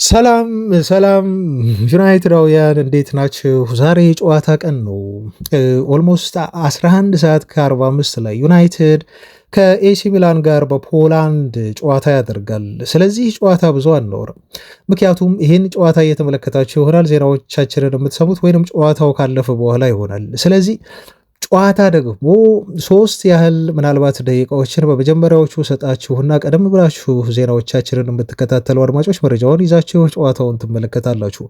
ሰላም ሰላም ዩናይትዳውያን እንዴት ናችሁ? ዛሬ የጨዋታ ቀን ነው። ኦልሞስት 11 ሰዓት ከ45 ላይ ዩናይትድ ከኤሲ ሚላን ጋር በፖላንድ ጨዋታ ያደርጋል። ስለዚህ ጨዋታ ብዙ አንኖርም፣ ምክንያቱም ይህን ጨዋታ እየተመለከታችሁ ይሆናል ዜናዎቻችንን የምትሰሙት ወይም ጨዋታው ካለፈ በኋላ ይሆናል። ስለዚህ ጨዋታ ደግሞ ሶስት ያህል ምናልባት ደቂቃዎችን በመጀመሪያዎቹ ሰጣችሁና ቀደም ብላችሁ ዜናዎቻችንን የምትከታተሉ አድማጮች መረጃውን ይዛችሁ ጨዋታውን ትመለከታላችሁ።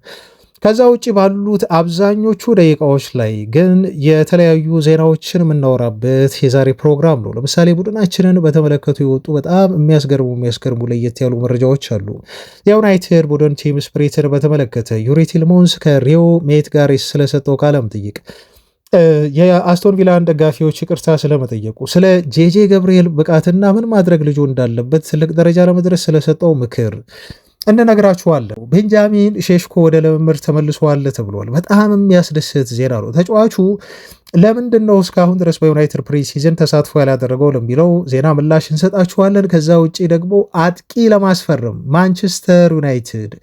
ከዛ ውጭ ባሉት አብዛኞቹ ደቂቃዎች ላይ ግን የተለያዩ ዜናዎችን የምናወራበት የዛሬ ፕሮግራም ነው። ለምሳሌ ቡድናችንን በተመለከቱ የወጡ በጣም የሚያስገርሙ ለየት ያሉ መረጃዎች አሉ። የዩናይትድ ቡድን ቲም ስፕሪትን በተመለከተ ዩሪ ቲልማንስ ከሪዮ ሜት ጋር ስለሰጠው ቃለ መጠይቅ፣ የአስቶን ቪላን ደጋፊዎች ይቅርታ ስለመጠየቁ፣ ስለ ጄጄ ገብርኤል ብቃትና ምን ማድረግ ልጁ እንዳለበት ትልቅ ደረጃ ለመድረስ ስለሰጠው ምክር እንነግራችኋለን። ቤንጃሚን ሼሽኮ ወደ ልምምድ ተመልሷል ተብሏል። በጣም የሚያስደስት ዜና ነው። ተጫዋቹ ለምንድን ነው እስካሁን ድረስ በዩናይትድ ፕሪሲዝን ተሳትፎ ያላደረገው ለሚለው ዜና ምላሽ እንሰጣችኋለን። ከዛ ውጭ ደግሞ አጥቂ ለማስፈረም ማንቸስተር ዩናይትድ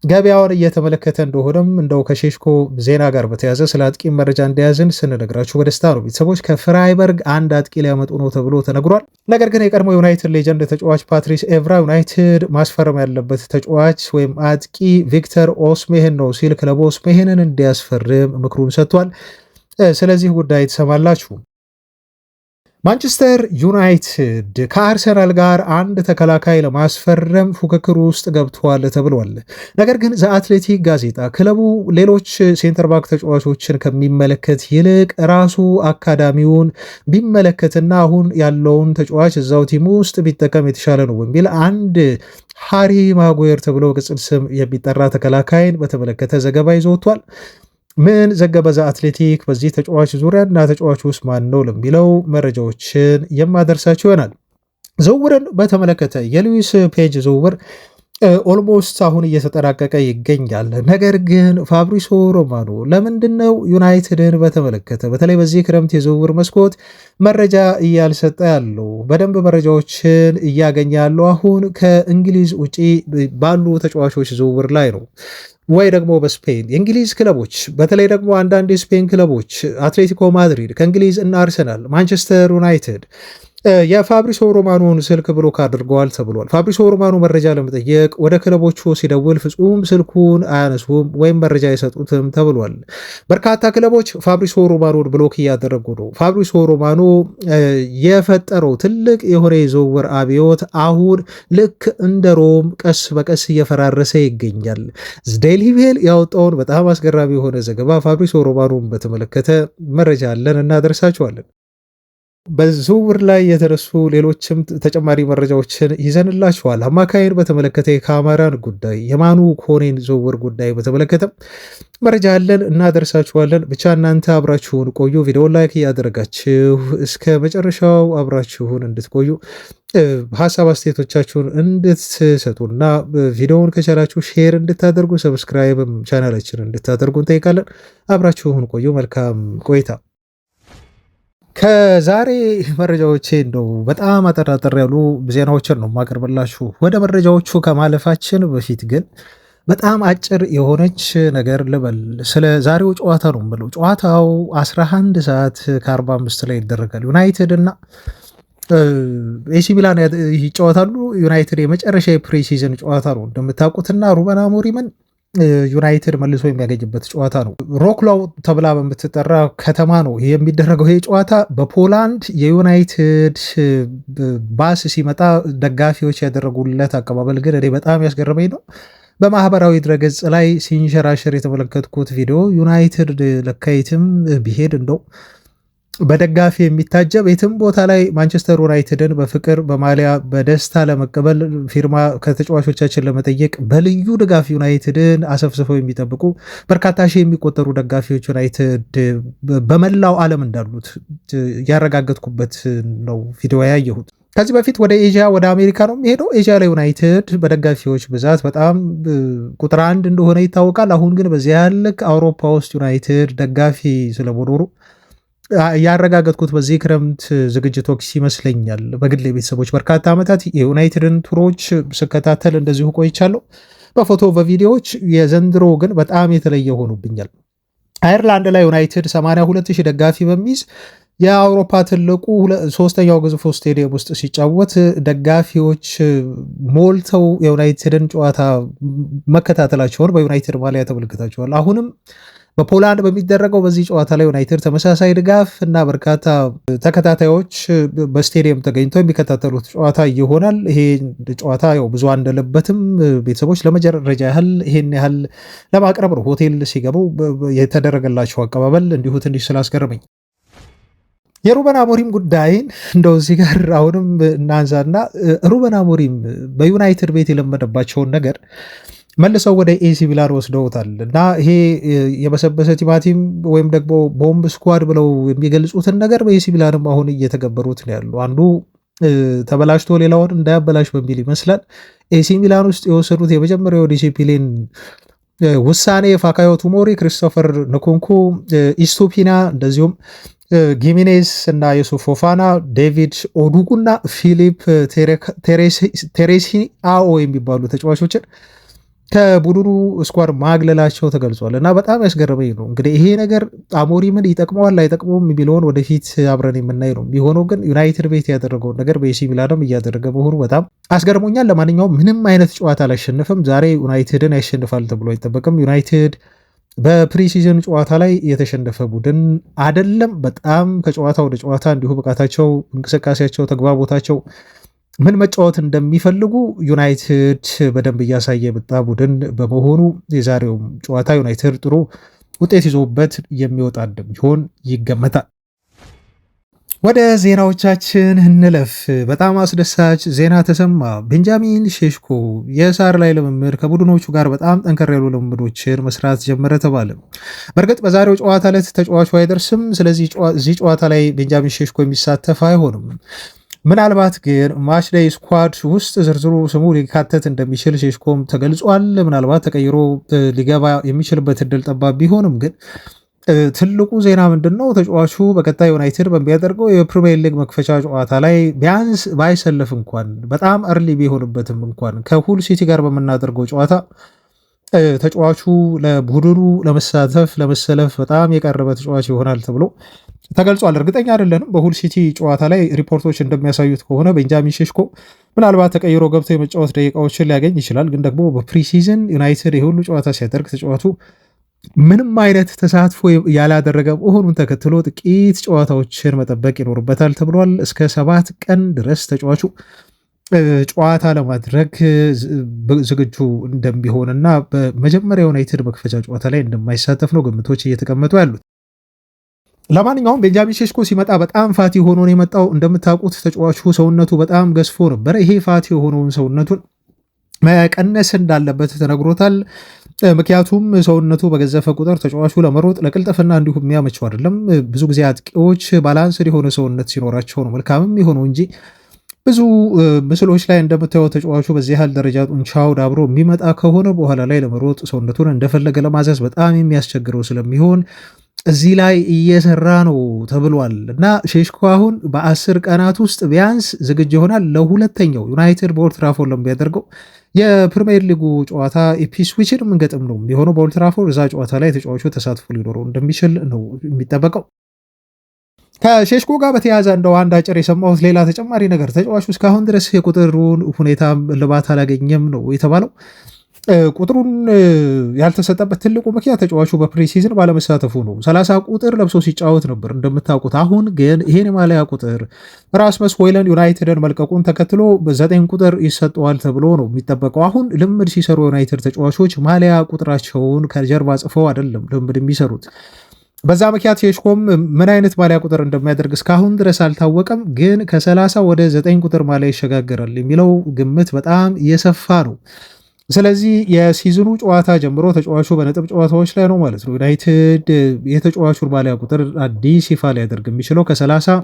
ገበያውን እየተመለከተ እንደሆነም እንደው ከሼሽኮ ዜና ጋር በተያዘ ስለ አጥቂ መረጃ እንደያዝን ስንነግራችሁ በደስታ ነው። ቤተሰቦች ከፍራይበርግ አንድ አጥቂ ሊያመጡ ነው ተብሎ ተነግሯል። ነገር ግን የቀድሞ ዩናይትድ ሌጀንድ ተጫዋች ፓትሪስ ኤቭራ ዩናይትድ ማስፈረም ያለበት ተጫዋች ወይም አጥቂ ቪክተር ኦስሜሄን ነው ሲል ክለቡ ኦስሜሄንን እንዲያስፈርም ምክሩን ሰጥቷል። ስለዚህ ጉዳይ ትሰማላችሁ። ማንቸስተር ዩናይትድ ከአርሰናል ጋር አንድ ተከላካይ ለማስፈረም ፉክክር ውስጥ ገብቷል ተብሏል። ነገር ግን ዘአትሌቲክ ጋዜጣ ክለቡ ሌሎች ሴንተር ባክ ተጫዋቾችን ከሚመለከት ይልቅ ራሱ አካዳሚውን ቢመለከትና አሁን ያለውን ተጫዋች እዛው ቲሙ ውስጥ ቢጠቀም የተሻለ ነው በሚል አንድ ሃሪ ማጉዌር ተብሎ ቅጽል ስም የሚጠራ ተከላካይን በተመለከተ ዘገባ ይዞ ወጥቷል። ምን ዘገበ ዘአትሌቲክ በዚህ ተጫዋች ዙሪያ እና ተጫዋች ውስጥ ማን ነው ለሚለው መረጃዎችን የማደርሳችሁ ይሆናል። ዝውውርን በተመለከተ የሉዊስ ፔጅ ዝውውር ኦልሞስት አሁን እየተጠናቀቀ ይገኛል። ነገር ግን ፋብሪሶ ሮማኖ ለምንድነው ዩናይትድን በተመለከተ በተለይ በዚህ ክረምት የዝውውር መስኮት መረጃ እያልሰጠ ያለው? በደንብ መረጃዎችን እያገኘ ያለው አሁን ከእንግሊዝ ውጪ ባሉ ተጫዋቾች ዝውውር ላይ ነው ወይ ደግሞ በስፔን የእንግሊዝ ክለቦች በተለይ ደግሞ አንዳንድ የስፔን ክለቦች አትሌቲኮ ማድሪድ ከእንግሊዝ እና አርሰናል፣ ማንቸስተር ዩናይትድ የፋብሪሶ ሮማኖን ስልክ ብሎክ አድርገዋል ተብሏል። ፋብሪሶ ሮማኖ መረጃ ለመጠየቅ ወደ ክለቦቹ ሲደውል ፍጹም ስልኩን አያነሱም ወይም መረጃ አይሰጡትም ተብሏል። በርካታ ክለቦች ፋብሪሶ ሮማኖን ብሎክ እያደረጉ ነው። ፋብሪሶ ሮማኖ የፈጠረው ትልቅ የሆነ የዝውውር አብዮት አሁን ልክ እንደ ሮም ቀስ በቀስ እየፈራረሰ ይገኛል። ዴይሊ ሜል ያወጣውን በጣም አስገራሚ የሆነ ዘገባ ፋብሪሶ ሮማኖን በተመለከተ መረጃ አለን እናደርሳችኋለን። በዝውውር ላይ የተነሱ ሌሎችም ተጨማሪ መረጃዎችን ይዘንላችኋል። አማካይን በተመለከተ የካማራን ጉዳይ፣ የማኑ ኮኔን ዝውውር ጉዳይ በተመለከተ መረጃ አለን እናደርሳችኋለን። ብቻ እናንተ አብራችሁን ቆዩ። ቪዲዮ ላይክ እያደረጋችሁ እስከ መጨረሻው አብራችሁን እንድትቆዩ ሀሳብ አስተያየቶቻችሁን እንድትሰጡና ቪዲዮውን ከቻላችሁ ሼር እንድታደርጉ ሰብስክራይብም ቻናላችን እንድታደርጉ እንጠይቃለን። አብራችሁን ቆዩ። መልካም ቆይታ። ከዛሬ መረጃዎቼ እንደው በጣም አጠራጠር ያሉ ዜናዎችን ነው የማቀርብላችሁ። ወደ መረጃዎቹ ከማለፋችን በፊት ግን በጣም አጭር የሆነች ነገር ልበል። ስለ ዛሬው ጨዋታ ነው የምለው። ጨዋታው 11 ሰዓት ከ45 ላይ ይደረጋል። ዩናይትድ እና ኤሲ ሚላን ይጫወታሉ። ዩናይትድ የመጨረሻ የፕሪሲዝን ጨዋታ ነው እንደምታውቁትና ሩበን አሞሪምን ዩናይትድ መልሶ የሚያገኝበት ጨዋታ ነው። ሮክላው ተብላ በምትጠራ ከተማ ነው የሚደረገው ይህ ጨዋታ። በፖላንድ የዩናይትድ ባስ ሲመጣ ደጋፊዎች ያደረጉለት አቀባበል ግን እኔ በጣም ያስገረመኝ ነው። በማህበራዊ ድረገጽ ላይ ሲንሸራሸር የተመለከትኩት ቪዲዮ ዩናይትድ ለካይትም ቢሄድ እንደው በደጋፊ የሚታጀብ የትም ቦታ ላይ ማንቸስተር ዩናይትድን በፍቅር በማሊያ በደስታ ለመቀበል ፊርማ ከተጫዋቾቻችን ለመጠየቅ በልዩ ድጋፍ ዩናይትድን አሰፍስፈው የሚጠብቁ በርካታ ሺህ የሚቆጠሩ ደጋፊዎች ዩናይትድ በመላው ዓለም እንዳሉት ያረጋገጥኩበት ነው ቪዲዮ ያየሁት። ከዚህ በፊት ወደ ኤዥያ ወደ አሜሪካ ነው የሚሄደው። ኤዥያ ላይ ዩናይትድ በደጋፊዎች ብዛት በጣም ቁጥር አንድ እንደሆነ ይታወቃል። አሁን ግን በዚያ ልክ አውሮፓ ውስጥ ዩናይትድ ደጋፊ ስለመኖሩ ያረጋገጥኩት በዚህ ክረምት ዝግጅት ወቅት ይመስለኛል። በግል ቤተሰቦች በርካታ ዓመታት የዩናይትድን ቱሮች ስከታተል እንደዚሁ ቆይቻለሁ። በፎቶ በቪዲዮዎች። የዘንድሮ ግን በጣም የተለየ ሆኖብኛል። አየርላንድ ላይ ዩናይትድ 82,000 ደጋፊ በሚይዝ የአውሮፓ ትልቁ ሶስተኛው ግዙፉ ስቴዲየም ውስጥ ሲጫወት ደጋፊዎች ሞልተው የዩናይትድን ጨዋታ መከታተላቸውን በዩናይትድ ማሊያ ተመልክታቸዋል። አሁንም በፖላንድ በሚደረገው በዚህ ጨዋታ ላይ ዩናይትድ ተመሳሳይ ድጋፍ እና በርካታ ተከታታዮች በስቴዲየም ተገኝተው የሚከታተሉት ጨዋታ ይሆናል። ይሄ ጨዋታ ያው ብዙ አንደለበትም። ቤተሰቦች ለመጀረጃ ያህል ይሄን ያህል ለማቅረብ ነው ሆቴል ሲገቡ የተደረገላቸው አቀባበል እንዲሁ ትንሽ ስላስገረመኝ የሩበን አሞሪም ጉዳይን እንደው እዚህ ጋር አሁንም እናንሳና ሩበን አሞሪም በዩናይትድ ቤት የለመደባቸውን ነገር መልሰው ወደ ኤሲ ሚላን ወስደውታል እና ይሄ የበሰበሰ ቲማቲም ወይም ደግሞ ቦምብ ስኳድ ብለው የሚገልጹትን ነገር በኤሲ ሚላንም አሁን እየተገበሩት ነው ያሉ። አንዱ ተበላሽቶ ሌላውን እንዳያበላሽ በሚል ይመስላል ኤሲ ሚላን ውስጥ የወሰዱት የመጀመሪያው ዲሲፕሊን ውሳኔ ፋካዮ ቶሞሪ፣ ክሪስቶፈር ንኩንኩ፣ ኢስቱፒና እንደዚሁም ጊሜኔዝ እና ዩሱፍ ፎፋና፣ ዴቪድ ኦዱጉ እና ፊሊፕ ቴሬሲአኦ የሚባሉ ተጫዋቾችን ከቡድኑ ስኳድ ማግለላቸው ተገልጿል እና በጣም ያስገረመኝ ነው። እንግዲህ ይሄ ነገር አሞሪምን ይጠቅመዋል አይጠቅመውም የሚለውን ወደፊት አብረን የምናይ ነው የሚሆነው። ግን ዩናይትድ ቤት ያደረገውን ነገር በኤሲ ሚላንም እያደረገ መሆኑ በጣም አስገርሞኛል። ለማንኛውም ምንም አይነት ጨዋታ አላሸንፍም። ዛሬ ዩናይትድን ያሸንፋል ተብሎ አይጠበቅም። ዩናይትድ በፕሪሲዝን ጨዋታ ላይ የተሸነፈ ቡድን አይደለም። በጣም ከጨዋታ ወደ ጨዋታ እንዲሁ ብቃታቸው፣ እንቅስቃሴያቸው፣ ተግባቦታቸው ምን መጫወት እንደሚፈልጉ ዩናይትድ በደንብ እያሳየ የመጣ ቡድን በመሆኑ የዛሬውም ጨዋታ ዩናይትድ ጥሩ ውጤት ይዞበት የሚወጣ እንደሚሆን ይገመታል። ወደ ዜናዎቻችን እንለፍ። በጣም አስደሳች ዜና ተሰማ። ቤንጃሚን ሼሽኮ የሳር ላይ ልምምድ ከቡድኖቹ ጋር በጣም ጠንከር ያሉ ልምምዶችን መስራት ጀመረ ተባለ። በእርግጥ በዛሬው ጨዋታ ዕለት ተጫዋቹ አይደርስም። ስለዚህ እዚህ ጨዋታ ላይ ቤንጃሚን ሼሽኮ የሚሳተፍ አይሆንም። ምናልባት ግን ማች ዴይ ስኳድ ውስጥ ዝርዝሩ ስሙ ሊካተት እንደሚችል ሼሽኮም ተገልጿል። ምናልባት ተቀይሮ ሊገባ የሚችልበት እድል ጠባብ ቢሆንም ግን ትልቁ ዜና ምንድን ነው? ተጫዋቹ በቀጣይ ዩናይትድ በሚያደርገው የፕሪሚየር ሊግ መክፈቻ ጨዋታ ላይ ቢያንስ ባይሰለፍ እንኳን በጣም እርሊ ቢሆንበትም እንኳን ከሁል ሲቲ ጋር በምናደርገው ጨዋታ ተጫዋቹ ለቡድኑ ለመሰለፍ በጣም የቀረበ ተጫዋች ይሆናል ተብሎ ተገልጿል። እርግጠኛ አይደለንም። በሁል ሲቲ ጨዋታ ላይ ሪፖርቶች እንደሚያሳዩት ከሆነ ቤንጃሚን ሼሽኮ ምናልባት ተቀይሮ ገብቶ የመጫወት ደቂቃዎችን ሊያገኝ ይችላል። ግን ደግሞ በፕሪሲዝን ዩናይትድ የሁሉ ጨዋታ ሲያደርግ ተጫዋቹ ምንም አይነት ተሳትፎ ያላደረገ መሆኑን ተከትሎ ጥቂት ጨዋታዎችን መጠበቅ ይኖርበታል ተብሏል። እስከ 7 ቀን ድረስ ተጫዋቹ ጨዋታ ለማድረግ ዝግጁ እንደሚሆንና በመጀመሪያ ዩናይትድ መክፈቻ ጨዋታ ላይ እንደማይሳተፍ ነው ግምቶች እየተቀመጡ ያሉት። ለማንኛውም ቤንጃሚን ሼሽኮ ሲመጣ በጣም ፋቲ ሆኖ ነው የመጣው። እንደምታውቁት ተጫዋቹ ሰውነቱ በጣም ገዝፎ ነበረ። ይሄ ፋቲ የሆነውን ሰውነቱን መቀነስ እንዳለበት ተነግሮታል። ምክንያቱም ሰውነቱ በገዘፈ ቁጥር ተጫዋቹ ለመሮጥ ለቅልጥፍና እንዲሁም የሚያመቸው አይደለም። ብዙ ጊዜ አጥቂዎች ባላንስድ የሆነ ሰውነት ሲኖራቸው ነው መልካምም የሆነው እንጂ ብዙ ምስሎች ላይ እንደምታየው ተጫዋቹ በዚህ ያህል ደረጃ ጡንቻው ዳብሮ የሚመጣ ከሆነ በኋላ ላይ ለመሮጥ ሰውነቱን እንደፈለገ ለማዘዝ በጣም የሚያስቸግረው ስለሚሆን እዚህ ላይ እየሰራ ነው ተብሏል እና ሼሽኮ አሁን በ10 ቀናት ውስጥ ቢያንስ ዝግጅ ይሆናል ለሁለተኛው ዩናይትድ በኦልድ ትራፎርድ ለሚያደርገው የፕሪሚየር ሊጉ ጨዋታ ኢፕስዊችን የምንገጥም ነው የሚሆነው በኦልድ ትራፎርድ። እዛ ጨዋታ ላይ ተጫዋቹ ተሳትፎ ሊኖረው እንደሚችል ነው የሚጠበቀው። ከሼሽኮ ጋር በተያያዘ እንደው አንድ አጭር የሰማሁት ሌላ ተጨማሪ ነገር ተጫዋቹ እስካሁን ድረስ የቁጥሩን ሁኔታ ልባት አላገኘም ነው የተባለው። ቁጥሩን ያልተሰጠበት ትልቁ ምክንያት ተጫዋቹ በፕሪሲዝን ባለመሳተፉ ነው። 30 ቁጥር ለብሶ ሲጫወት ነበር እንደምታውቁት። አሁን ግን ይሄን የማሊያ ቁጥር ራስመስ ሆይሉንድ ዩናይትድን መልቀቁን ተከትሎ በ9 ቁጥር ይሰጠዋል ተብሎ ነው የሚጠበቀው። አሁን ልምድ ሲሰሩ ዩናይትድ ተጫዋቾች ማሊያ ቁጥራቸውን ከጀርባ ጽፈው አይደለም ልምድ የሚሰሩት። በዛ ምክንያት ሼሽኮም ምን አይነት ማሊያ ቁጥር እንደሚያደርግ እስካሁን ድረስ አልታወቀም። ግን ከ30 ወደ 9 ቁጥር ማሊያ ይሸጋገራል የሚለው ግምት በጣም የሰፋ ነው። ስለዚህ የሲዝኑ ጨዋታ ጀምሮ ተጫዋቹ በነጥብ ጨዋታዎች ላይ ነው ማለት ነው። ዩናይትድ የተጫዋቹን ማሊያ ቁጥር አዲስ ይፋ ሊያደርግ የሚችለው ከ30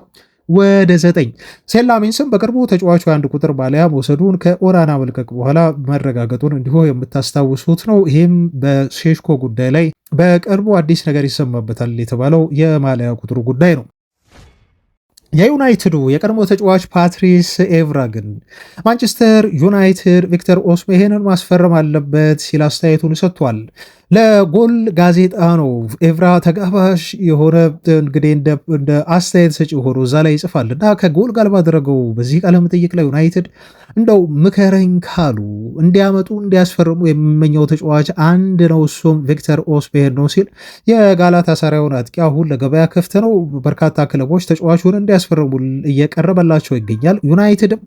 ወደ 9። ሴላሚንስም በቅርቡ ተጫዋቹ የአንድ ቁጥር ማሊያ መውሰዱን ከኦናና መልቀቅ በኋላ መረጋገጡን እንዲሁ የምታስታውሱት ነው። ይህም በሼሽኮ ጉዳይ ላይ በቅርቡ አዲስ ነገር ይሰማበታል የተባለው የማሊያ ቁጥሩ ጉዳይ ነው። የዩናይትዱ የቀድሞ ተጫዋች ፓትሪስ ኤቭራ ግን ማንቸስተር ዩናይትድ ቪክተር ኦስሜሄንን ማስፈረም አለበት ሲል አስተያየቱን ሰጥቷል። ለጎል ጋዜጣ ነው ኤቭራ ተጋባዥ የሆነ እንግዲህ እንደ አስተያየት ሰጪ ሆኖ እዛ ላይ ይጽፋል እና ከጎል ጋር ባደረገው በዚህ ቃለ መጠይቅ ላይ ዩናይትድ እንደው ምከረኝ ካሉ እንዲያመጡ እንዲያስፈርሙ የሚመኘው ተጫዋች አንድ ነው፣ እሱም ቪክተር ኦስሜሄን ነው ሲል የጋላታ ሳራዩን አጥቂ አሁን ለገበያ ክፍት ነው። በርካታ ክለቦች ተጫዋቹን እንዲያስፈርሙ እየቀረበላቸው ይገኛል። ዩናይትድም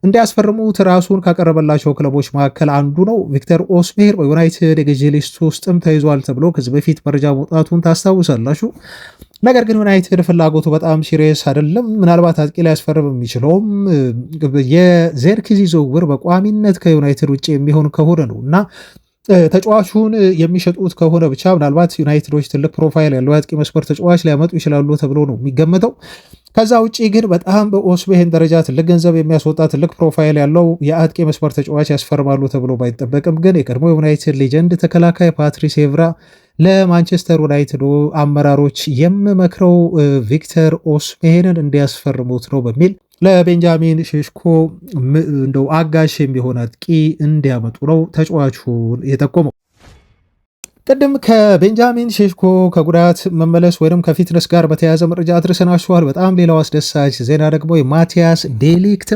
እንዲያስፈርሙት ራሱን ካቀረበላቸው ክለቦች መካከል አንዱ ነው። ቪክተር ኦስሜሄን በዩናይትድ የግዢ ሊስት ውስጥ ተይዟል ተብሎ ከዚህ በፊት መረጃ መውጣቱን ታስታውሳላችሁ። ነገር ግን ዩናይትድ ፍላጎቱ በጣም ሲሪየስ አይደለም። ምናልባት አጥቂ ሊያስፈርም የሚችለውም የዜርክዚ ዝውውር በቋሚነት ከዩናይትድ ውጭ የሚሆን ከሆነ ነው እና ተጫዋቹን የሚሸጡት ከሆነ ብቻ ምናልባት ዩናይትዶች ትልቅ ፕሮፋይል ያለው የአጥቂ መስመር ተጫዋች ሊያመጡ ይችላሉ ተብሎ ነው የሚገመተው። ከዛ ውጭ ግን በጣም በኦስሜሄን ደረጃ ትልቅ ገንዘብ የሚያስወጣ ትልቅ ፕሮፋይል ያለው የአጥቂ መስመር ተጫዋች ያስፈርማሉ ተብሎ ባይጠበቅም ግን የቀድሞ ዩናይትድ ሌጀንድ ተከላካይ ፓትሪስ ኤቭራ ለማንቸስተር ዩናይትድ አመራሮች የምመክረው ቪክተር ኦስሜሄንን እንዲያስፈርሙት ነው በሚል ለቤንጃሚን ሼሽኮ እንደው አጋሽ የሚሆን አጥቂ እንዲያመጡ ነው ተጫዋቹን የጠቆመው። ቅድም ከቤንጃሚን ሼሽኮ ከጉዳት መመለስ ወይም ከፊትነስ ጋር በተያያዘ መረጃ አድርሰናችኋል። በጣም ሌላው አስደሳች ዜና ደግሞ የማቲያስ ዴሊክት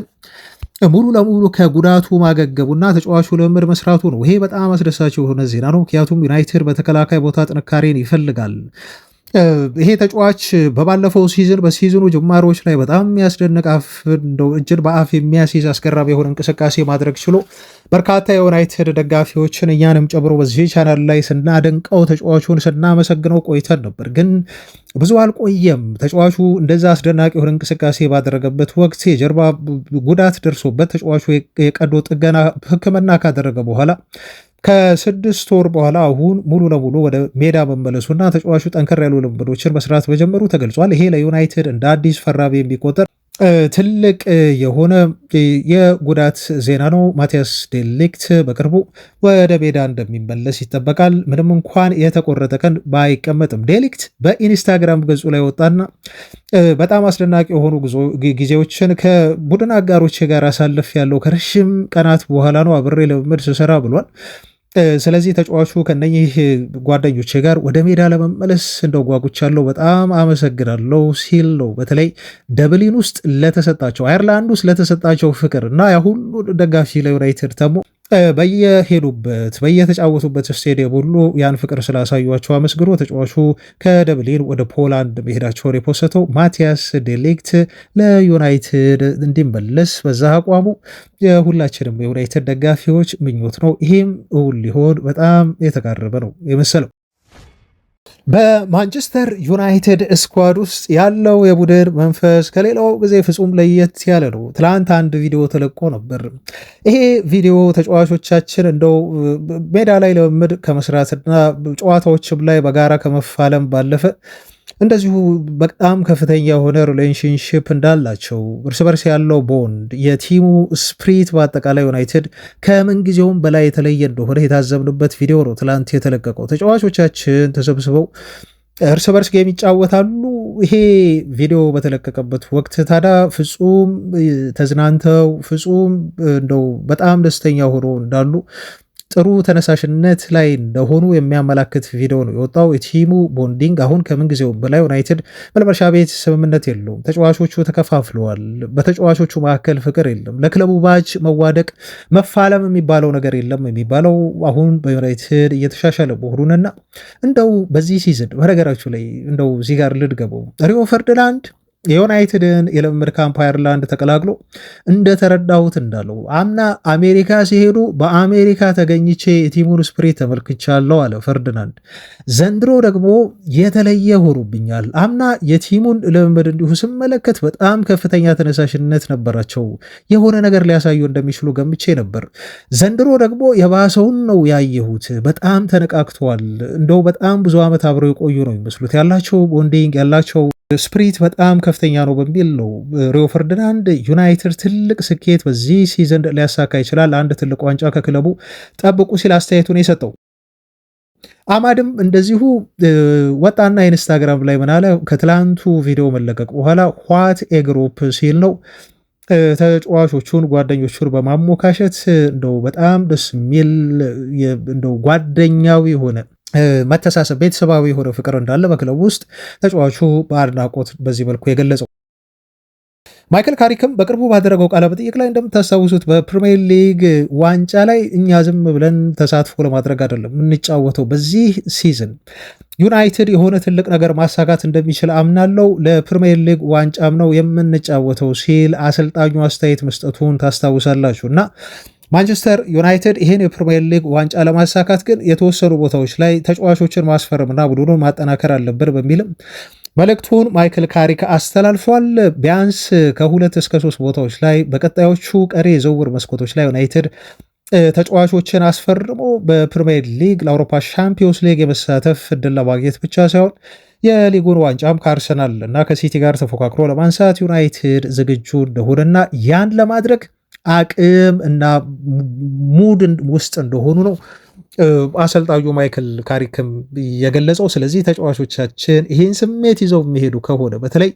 ሙሉ ለሙሉ ከጉዳቱ ማገገቡና ተጫዋቹ ልምምድ መስራቱ ነው። ይሄ በጣም አስደሳች የሆነ ዜና ነው። ምክንያቱም ዩናይትድ በተከላካይ ቦታ ጥንካሬን ይፈልጋል። ይሄ ተጫዋች በባለፈው ሲዝን በሲዝኑ ጅማሮች ላይ በጣም የሚያስደንቅ እጅን በአፍ የሚያስይዝ አስገራሚ የሆነ እንቅስቃሴ ማድረግ ችሎ በርካታ የዩናይትድ ደጋፊዎችን እኛንም ጨምሮ በዚህ ቻናል ላይ ስናደንቀው ተጫዋቹን ስናመሰግነው ቆይተን ነበር። ግን ብዙ አልቆየም። ተጫዋቹ እንደዛ አስደናቂ የሆነ እንቅስቃሴ ባደረገበት ወቅት የጀርባ ጉዳት ደርሶበት ተጫዋቹ የቀዶ ጥገና ሕክምና ካደረገ በኋላ ከ6 ወር በኋላ አሁን ሙሉ ለሙሉ ወደ ሜዳ መመለሱና ተጫዋቹ ጠንከር ያሉ ልምምዶችን መስራት መጀመሩ ተገልጿል። ይሄ ለዩናይትድ እንደ አዲስ ፈራሚ የሚቆጠር ትልቅ የሆነ የጉዳት ዜና ነው። ማቲያስ ዴሊክት በቅርቡ ወደ ሜዳ እንደሚመለስ ይጠበቃል። ምንም እንኳን የተቆረጠ ቀን ባይቀመጥም ዴሊክት በኢንስታግራም ገጹ ላይ ወጣና በጣም አስደናቂ የሆኑ ጊዜዎችን ከቡድን አጋሮች ጋር አሳልፍ ያለው ከረዥም ቀናት በኋላ ነው አብሬ ልምምድ ስሰራ ብሏል። ስለዚህ ተጫዋቹ ከነኚህ ጓደኞቼ ጋር ወደ ሜዳ ለመመለስ እንደው ጓጉቻለሁ፣ በጣም አመሰግናለሁ ሲል ነው በተለይ ደብሊን ውስጥ ለተሰጣቸው አየርላንድ ውስጥ ለተሰጣቸው ፍቅር እና ያ ሁሉ ደጋፊ ለዩናይትድ ተሞ በየሄዱበት በየተጫወቱበት ስቴዲየም ሁሉ ያን ፍቅር ስላሳዩቸው አመስግኖ ተጫዋቹ ከደብሊን ወደ ፖላንድ መሄዳቸውን የፖሰተው ማቲያስ ዴሊክት ለዩናይትድ እንዲመለስ በዛ አቋሙ የሁላችንም የዩናይትድ ደጋፊዎች ምኞት ነው። ይህም እውን ሊሆን በጣም የተቃረበ ነው የመሰለው። በማንቸስተር ዩናይትድ ስኳድ ውስጥ ያለው የቡድን መንፈስ ከሌላው ጊዜ ፍጹም ለየት ያለ ነው። ትላንት አንድ ቪዲዮ ተለቆ ነበር። ይሄ ቪዲዮ ተጫዋቾቻችን እንደው ሜዳ ላይ ልምምድ ከመስራትና ጨዋታዎችም ላይ በጋራ ከመፋለም ባለፈ እንደዚሁ በጣም ከፍተኛ የሆነ ሪሌሽንሽፕ እንዳላቸው እርስ በርስ ያለው ቦንድ የቲሙ ስፕሪት በአጠቃላይ ዩናይትድ ከምንጊዜውም በላይ የተለየ እንደሆነ የታዘብንበት ቪዲዮ ነው ትላንት የተለቀቀው። ተጫዋቾቻችን ተሰብስበው እርስ በርስ ጌም ይጫወታሉ። ይሄ ቪዲዮ በተለቀቀበት ወቅት ታዲያ ፍጹም ተዝናንተው ፍጹም እንደው በጣም ደስተኛ ሆኖ እንዳሉ ጥሩ ተነሳሽነት ላይ እንደሆኑ የሚያመላክት ቪዲዮ ነው የወጣው። የቲሙ ቦንዲንግ አሁን ከምንጊዜው በላይ ዩናይትድ መልበሻ ቤት ስምምነት የለውም። ተጫዋቾቹ ተከፋፍለዋል። በተጫዋቾቹ መካከል ፍቅር የለም። ለክለቡ ባጅ መዋደቅ መፋለም የሚባለው ነገር የለም የሚባለው አሁን በዩናይትድ እየተሻሻለ መሆኑንና እንደው በዚህ ሲዝን በነገራችሁ ላይ እንደው እዚህ ጋር ልድገበው ሪዮ ፈርዲናንድ የዩናይትድን የልምምድ ካምፕ አየርላንድ ተቀላቅሎ እንደተረዳሁት እንዳለው አምና አሜሪካ ሲሄዱ በአሜሪካ ተገኝቼ የቲሙን ስፕሪት ተመልክቻለሁ አለ ፈርዲናንድ። ዘንድሮ ደግሞ የተለየ ሆኖብኛል። አምና የቲሙን ልምምድ እንዲሁ ስመለከት በጣም ከፍተኛ ተነሳሽነት ነበራቸው። የሆነ ነገር ሊያሳዩ እንደሚችሉ ገምቼ ነበር። ዘንድሮ ደግሞ የባሰውን ነው ያየሁት። በጣም ተነቃክተዋል። እንደው በጣም ብዙ ዓመት አብረው የቆዩ ነው የሚመስሉት። ያላቸው ቦንዲንግ ያላቸው ስፕሪት በጣም ከፍተኛ ነው በሚል ነው ሪዮ ፈርዲናንድ ዩናይትድ ትልቅ ስኬት በዚህ ሲዘን ሊያሳካ ይችላል፣ አንድ ትልቅ ዋንጫ ከክለቡ ጠብቁ ሲል አስተያየቱን የሰጠው። አማድም እንደዚሁ ወጣና ኢንስታግራም ላይ ምናለ ከትላንቱ ቪዲዮ መለቀቅ በኋላ ዋት ኤ ግሩፕ ሲል ነው ተጫዋቾቹን ጓደኞቹን በማሞካሸት እንደው በጣም ደስ የሚል እንደው ጓደኛዊ የሆነ መተሳሰብ ቤተሰባዊ የሆነ ፍቅር እንዳለ በክለቡ ውስጥ ተጫዋቹ በአድናቆት በዚህ መልኩ የገለጸው። ማይክል ካሪክም በቅርቡ ባደረገው ቃለ መጠይቅ ላይ እንደምታስታውሱት በፕሪሚየር ሊግ ዋንጫ ላይ እኛ ዝም ብለን ተሳትፎ ለማድረግ አይደለም የምንጫወተው፣ በዚህ ሲዝን ዩናይትድ የሆነ ትልቅ ነገር ማሳካት እንደሚችል አምናለው፣ ለፕሪሚየር ሊግ ዋንጫም ነው የምንጫወተው ሲል አሰልጣኙ አስተያየት መስጠቱን ታስታውሳላችሁ። እና ማንቸስተር ዩናይትድ ይህን የፕሪሚየር ሊግ ዋንጫ ለማሳካት ግን የተወሰኑ ቦታዎች ላይ ተጫዋቾችን ማስፈረምና ቡድኑን ማጠናከር አለብን በሚልም መልእክቱን ማይክል ካሪክ አስተላልፏል። ቢያንስ ከ2 እስከ 3 ቦታዎች ላይ በቀጣዮቹ ቀሪ የዝውውር መስኮቶች ላይ ዩናይትድ ተጫዋቾችን አስፈርሞ በፕሪሚየር ሊግ ለአውሮፓ ሻምፒዮንስ ሊግ የመሳተፍ እድል ለማግኘት ብቻ ሳይሆን የሊጉን ዋንጫም ከአርሰናል እና ከሲቲ ጋር ተፎካክሮ ለማንሳት ዩናይትድ ዝግጁ እንደሆነና ያን ለማድረግ አቅም እና ሙድ ውስጥ እንደሆኑ ነው አሰልጣኙ ማይክል ካሪክም የገለጸው። ስለዚህ ተጫዋቾቻችን ይህን ስሜት ይዘው የሚሄዱ ከሆነ በተለይ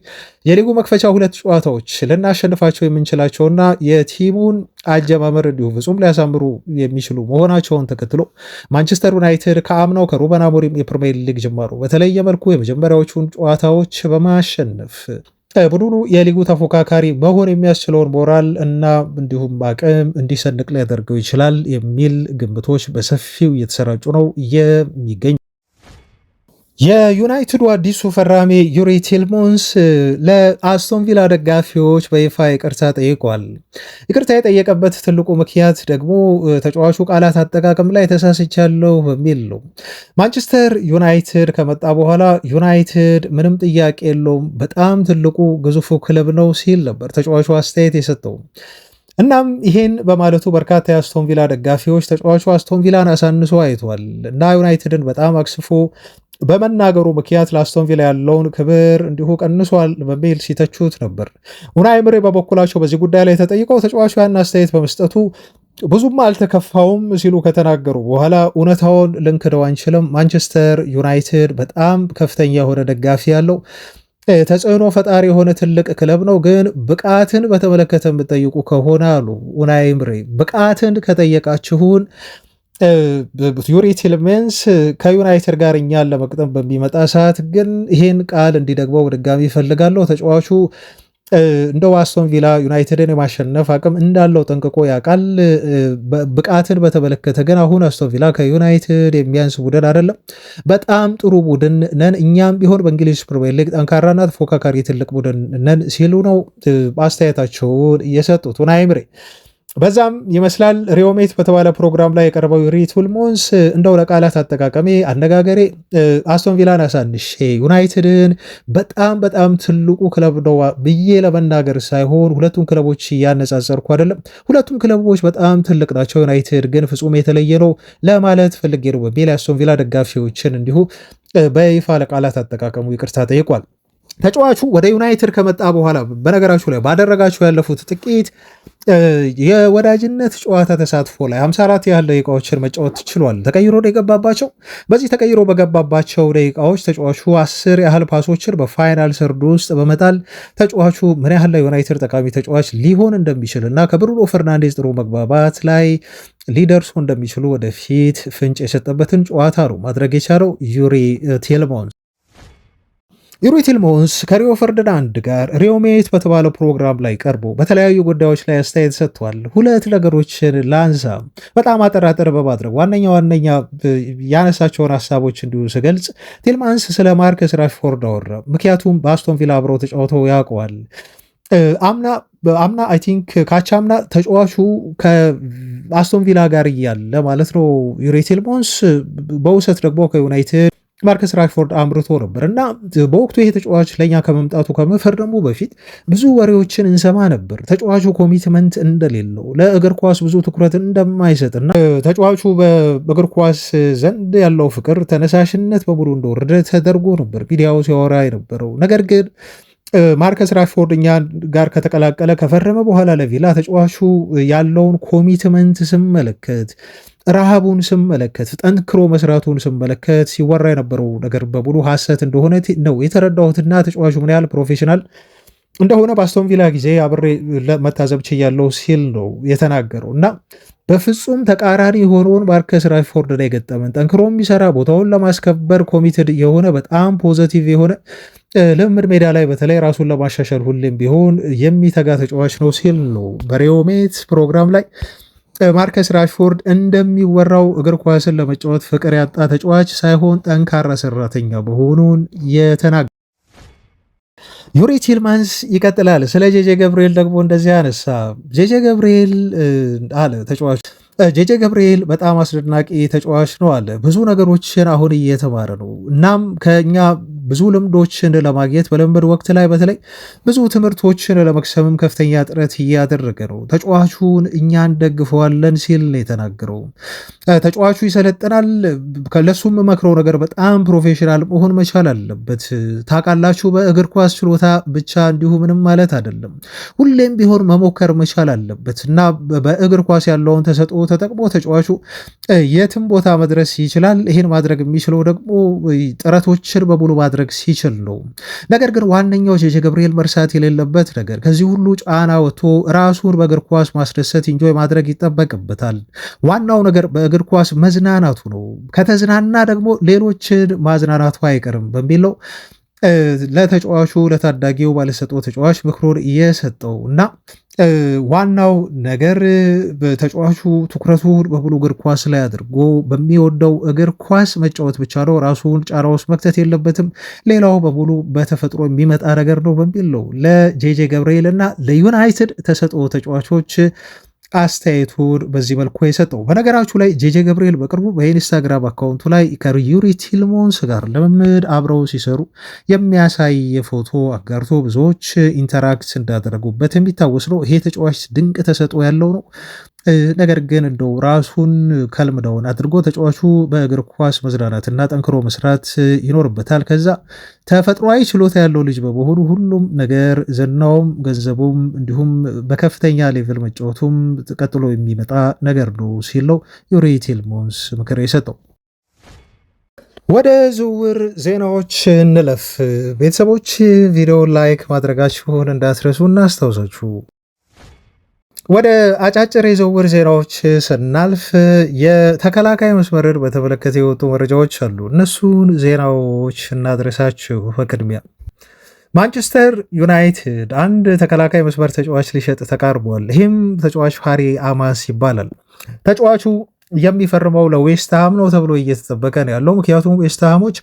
የሊጉ መክፈቻ 2 ጨዋታዎች ልናሸንፋቸው የምንችላቸውና የቲሙን አጀማመር እንዲሁ ፍጹም ሊያሳምሩ የሚችሉ መሆናቸውን ተከትሎ ማንቸስተር ዩናይትድ ከአምናው ከሩበን አሞሪም የፕሪሚየር ሊግ ጅማሩ በተለየ መልኩ የመጀመሪያዎቹን ጨዋታዎች በማሸነፍ ቡድኑ የሊጉ ተፎካካሪ መሆን የሚያስችለውን ሞራል እና እንዲሁም አቅም እንዲሰንቅ ሊያደርገው ይችላል የሚል ግምቶች በሰፊው እየተሰራጩ ነው የሚገኙ። የዩናይትዱ አዲሱ ፈራሚ ዩሪ ቲልሞንስ ለአስቶን ቪላ ደጋፊዎች በይፋ ይቅርታ ጠይቋል። ይቅርታ የጠየቀበት ትልቁ ምክንያት ደግሞ ተጫዋቹ ቃላት አጠቃቀም ላይ ተሳስቻለሁ በሚል ነው። ማንቸስተር ዩናይትድ ከመጣ በኋላ ዩናይትድ ምንም ጥያቄ የለውም በጣም ትልቁ ግዙፉ ክለብ ነው ሲል ነበር ተጫዋቹ አስተያየት የሰጠው። እናም ይሄን በማለቱ በርካታ የአስቶን ቪላ ደጋፊዎች ተጫዋቹ አስቶን ቪላን አሳንሶ አይቷል እና ዩናይትድን በጣም አክስፎ በመናገሩ ምክንያት ለአስቶን ቪላ ያለውን ክብር እንዲሁ ቀንሷል በሚል ሲተቹት ነበር። ኡናይ ኤምሪ በበኩላቸው በዚህ ጉዳይ ላይ ተጠይቀው ተጫዋቹ ያን አስተያየት በመስጠቱ ብዙም አልተከፋውም ሲሉ ከተናገሩ በኋላ እውነታውን ልንክደው አንችልም፣ ማንቸስተር ዩናይትድ በጣም ከፍተኛ የሆነ ደጋፊ ያለው ተጽዕኖ ፈጣሪ የሆነ ትልቅ ክለብ ነው፣ ግን ብቃትን በተመለከተ የምጠይቁ ከሆነ አሉ ኡናይ ኤምሪ ብቃትን ከጠየቃችሁን ዩሪ ቲልሜንስ ከዩናይትድ ጋር እኛን ለመቅጠም በሚመጣ ሰዓት ግን ይሄን ቃል እንዲደግመው በድጋሚ ይፈልጋለሁ። ተጫዋቹ እንደው አስቶን ቪላ ዩናይትድን የማሸነፍ አቅም እንዳለው ጠንቅቆ ያውቃል። ብቃትን በተመለከተ ግን አሁን አስቶን ቪላ ከዩናይትድ የሚያንስ ቡድን አይደለም፣ በጣም ጥሩ ቡድን ነን፣ እኛም ቢሆን በእንግሊዝ ፕሪሚየር ሊግ ጠንካራና ተፎካካሪ ትልቅ ቡድን ነን ሲሉ ነው አስተያየታቸውን የሰጡት ኡናይ ኤምሪ። በዛም ይመስላል ሪዮሜት በተባለ ፕሮግራም ላይ የቀረበው ዩሪ ቲልሞንስ እንደው ለቃላት አጠቃቀሜ አነጋገሬ አስቶን ቪላን አሳንሼ ዩናይትድን በጣም ትልቁ ክለብ ነው ብዬ ለመናገር ሳይሆን ሁለቱም ክለቦች እያነጻጸርኩ አይደለም፣ ሁለቱም ክለቦች በጣም ትልቅ ናቸው፣ ዩናይትድ ግን ፍጹም የተለየ ነው ለማለት ፈልጌ ነው በሚል የአስቶን ቪላ ደጋፊዎችን እንዲሁ በይፋ ለቃላት አጠቃቀሙ ይቅርታ ጠይቋል። ተጫዋቹ ወደ ዩናይትድ ከመጣ በኋላ በነገራችሁ ላይ ባደረጋቸው ያለፉት ጥቂት የወዳጅነት ጨዋታ ተሳትፎ ላይ 54 ያህል ደቂቃዎችን መጫወት ችሏል። ተቀይሮ የገባባቸው በዚህ ተቀይሮ በገባባቸው ደቂቃዎች ተጫዋቹ 10 ያህል ፓሶችን በፋይናል ሰርድ ውስጥ በመጣል ተጫዋቹ ምን ያህል ለዩናይትድ ጠቃሚ ተጫዋች ሊሆን እንደሚችል እና ከብሩኖ ፈርናንዴዝ ጥሩ መግባባት ላይ ሊደርሱ እንደሚችሉ ወደፊት ፍንጭ የሰጠበትን ጨዋታ ነው ማድረግ የቻለው ዩሪ ቲልሞንስ። ዩሪ ቲልሞንስ ከሪዮ ፈርዲናንድ ጋር ሪዮሜት በተባለ ፕሮግራም ላይ ቀርቦ በተለያዩ ጉዳዮች ላይ አስተያየት ሰጥቷል። ሁለት ነገሮችን ላንሳ በጣም አጠራጠር በማድረግ ዋነኛ ያነሳቸውን ሀሳቦች እንዲሁ ስገልጽ ቲልማንስ ስለ ማርከስ ራሽፎርድ አወራ። ምክንያቱም በአስቶን ቪላ አብረው ተጫውተው ያውቀዋል። አምና አይ ቲንክ ካቻምና ተጫዋቹ ከአስቶን ቪላ ጋር እያለ ማለት ነው ዩሪ ቲልሞንስ በውሰት ደግሞ ከዩናይትድ ማርከስ ራሽፎርድ አምርቶ ነበር እና በወቅቱ ይሄ ተጫዋች ለእኛ ከመምጣቱ ከመፈረሙ በፊት ብዙ ወሬዎችን እንሰማ ነበር። ተጫዋቹ ኮሚትመንት እንደሌለው፣ ለእግር ኳስ ብዙ ትኩረት እንደማይሰጥና ተጫዋቹ በእግር ኳስ ዘንድ ያለው ፍቅር፣ ተነሳሽነት በሙሉ እንደወረደ ተደርጎ ነበር ሚዲያው ሲያወራ የነበረው። ነገር ግን ማርከስ ራሽፎርድ እኛ ጋር ከተቀላቀለ ከፈረመ በኋላ ለቪላ ተጫዋቹ ያለውን ኮሚትመንት ስመለከት ረሃቡን ስመለከት ጠንክሮ መስራቱን ስመለከት ሲወራ የነበረው ነገር በሙሉ ሐሰት እንደሆነ ነው የተረዳሁትና ተጫዋቹ ምን ያህል ፕሮፌሽናል እንደሆነ በአስቶን ቪላ ጊዜ አብሬ መታዘብ ችያለሁ ሲል ነው የተናገረው። እና በፍጹም ተቃራኒ የሆነውን ማርከስ ራሽፎርድ ላይ ገጠመን። ጠንክሮ የሚሰራ ቦታውን ለማስከበር ኮሚትድ የሆነ በጣም ፖዘቲቭ የሆነ ልምምድ ሜዳ ላይ በተለይ ራሱን ለማሻሻል ሁሌም ቢሆን የሚተጋ ተጫዋች ነው ሲል ነው በሬዮሜት ፕሮግራም ላይ ማርከስ ራሽፎርድ እንደሚወራው እግር ኳስን ለመጫወት ፍቅር ያጣ ተጫዋች ሳይሆን ጠንካራ ሰራተኛ መሆኑን የተናገረው። ዩሪ ቲልማንስ ይቀጥላል። ስለ ጄጄ ገብርኤል ደግሞ እንደዚህ አነሳ። ጄጄ ገብርኤል አለ ተጫዋቹ ጄጄ ገብርኤል በጣም አስደናቂ ተጫዋች ነው አለ። ብዙ ነገሮችን አሁን እየተማረ ነው። እናም ከኛ ብዙ ልምዶችን ለማግኘት በልምምድ ወቅት ላይ በተለይ ብዙ ትምህርቶችን ለመክሰምም ከፍተኛ ጥረት እያደረገ ነው። ተጫዋቹን እኛ እንደግፈዋለን ሲል ነው የተናገረው። ተጫዋቹ ይሰለጥናል። ለሱም መክረው ነገር በጣም ፕሮፌሽናል መሆን መቻል አለበት። ታውቃላችሁ፣ በእግር ኳስ ችሎታ ብቻ እንዲሁ ምንም ማለት አይደለም። ሁሌም ቢሆን መሞከር መቻል አለበት እና በእግር ኳስ ያለውን ተሰጥኦ ተጠቅሞ ተጫዋቹ የትም ቦታ መድረስ ይችላል። ይህን ማድረግ የሚችለው ደግሞ ጥረቶችን በሙሉ ማድረግ ሲችል ነው። ነገር ግን ዋነኛው ጄጄ ገብርኤል መርሳት የሌለበት ነገር ከዚህ ሁሉ ጫና ወጥቶ ራሱን በእግር ኳስ ማስደሰት ኢንጆይ ማድረግ ይጠበቅበታል። ዋናው ነገር በእግር ኳስ መዝናናቱ ነው። ከተዝናና ደግሞ ሌሎችን ማዝናናቱ አይቀርም በሚለው ለተጫዋቹ ለታዳጊው ባለሰጠው ተጫዋች ምክሮን እየሰጠው እና ዋናው ነገር በተጫዋቹ ትኩረቱን በሙሉ እግር ኳስ ላይ አድርጎ በሚወደው እግር ኳስ መጫወት ብቻ ነው። ራሱን ጫና ውስጥ መክተት የለበትም። ሌላው በሙሉ በተፈጥሮ የሚመጣ ነገር ነው በሚል ነው ለጄጄ ገብርኤል እና ለዩናይትድ ተሰጥኦ ተጫዋቾች አስተያየቱን በዚህ መልኩ የሰጠው። በነገራችሁ ላይ ጄጄ ገብርኤል በቅርቡ በኢንስታግራም አካውንቱ ላይ ከዩሪ ቲልማንስ ጋር ልምምድ አብረው ሲሰሩ የሚያሳይ ፎቶ አጋርቶ ብዙዎች ኢንተራክት እንዳደረጉበት የሚታወስ ነው። ይሄ ተጫዋች ድንቅ ተሰጥኦ ያለው ነው። ነገር ግን እንደው ራሱን ከልምዳውን አድርጎ ተጫዋቹ በእግር ኳስ መዝናናትና ጠንክሮ መስራት ይኖርበታል። ከዛ ተፈጥሯዊ ችሎታ ያለው ልጅ በመሆኑ ሁሉም ነገር ዝናውም፣ ገንዘቡም እንዲሁም በከፍተኛ ሌቭል መጫወቱም ቀጥሎ የሚመጣ ነገር ነው ሲል ነው ዩሪ ቲልማንስ ምክር የሰጠው። ወደ ዝውውር ዜናዎች እንለፍ። ቤተሰቦች ቪዲዮውን ላይክ ማድረጋችሁን እንዳትረሱ እናስታውሳችሁ። ወደ አጫጭር የዝውውር ዜናዎች ስናልፍ የተከላካይ መስመርን በተመለከተ የወጡ መረጃዎች አሉ። እነሱን ዜናዎች እናድረሳችሁ። በቅድሚያ ማንቸስተር ዩናይትድ አንድ ተከላካይ መስመር ተጫዋች ሊሸጥ ተቃርቧል። ይህም ተጫዋች ሃሪ አማስ ይባላል። ተጫዋቹ የሚፈርመው ለዌስትሃም ነው ተብሎ እየተጠበቀ ነው ያለው። ምክንያቱም ዌስትሃሞች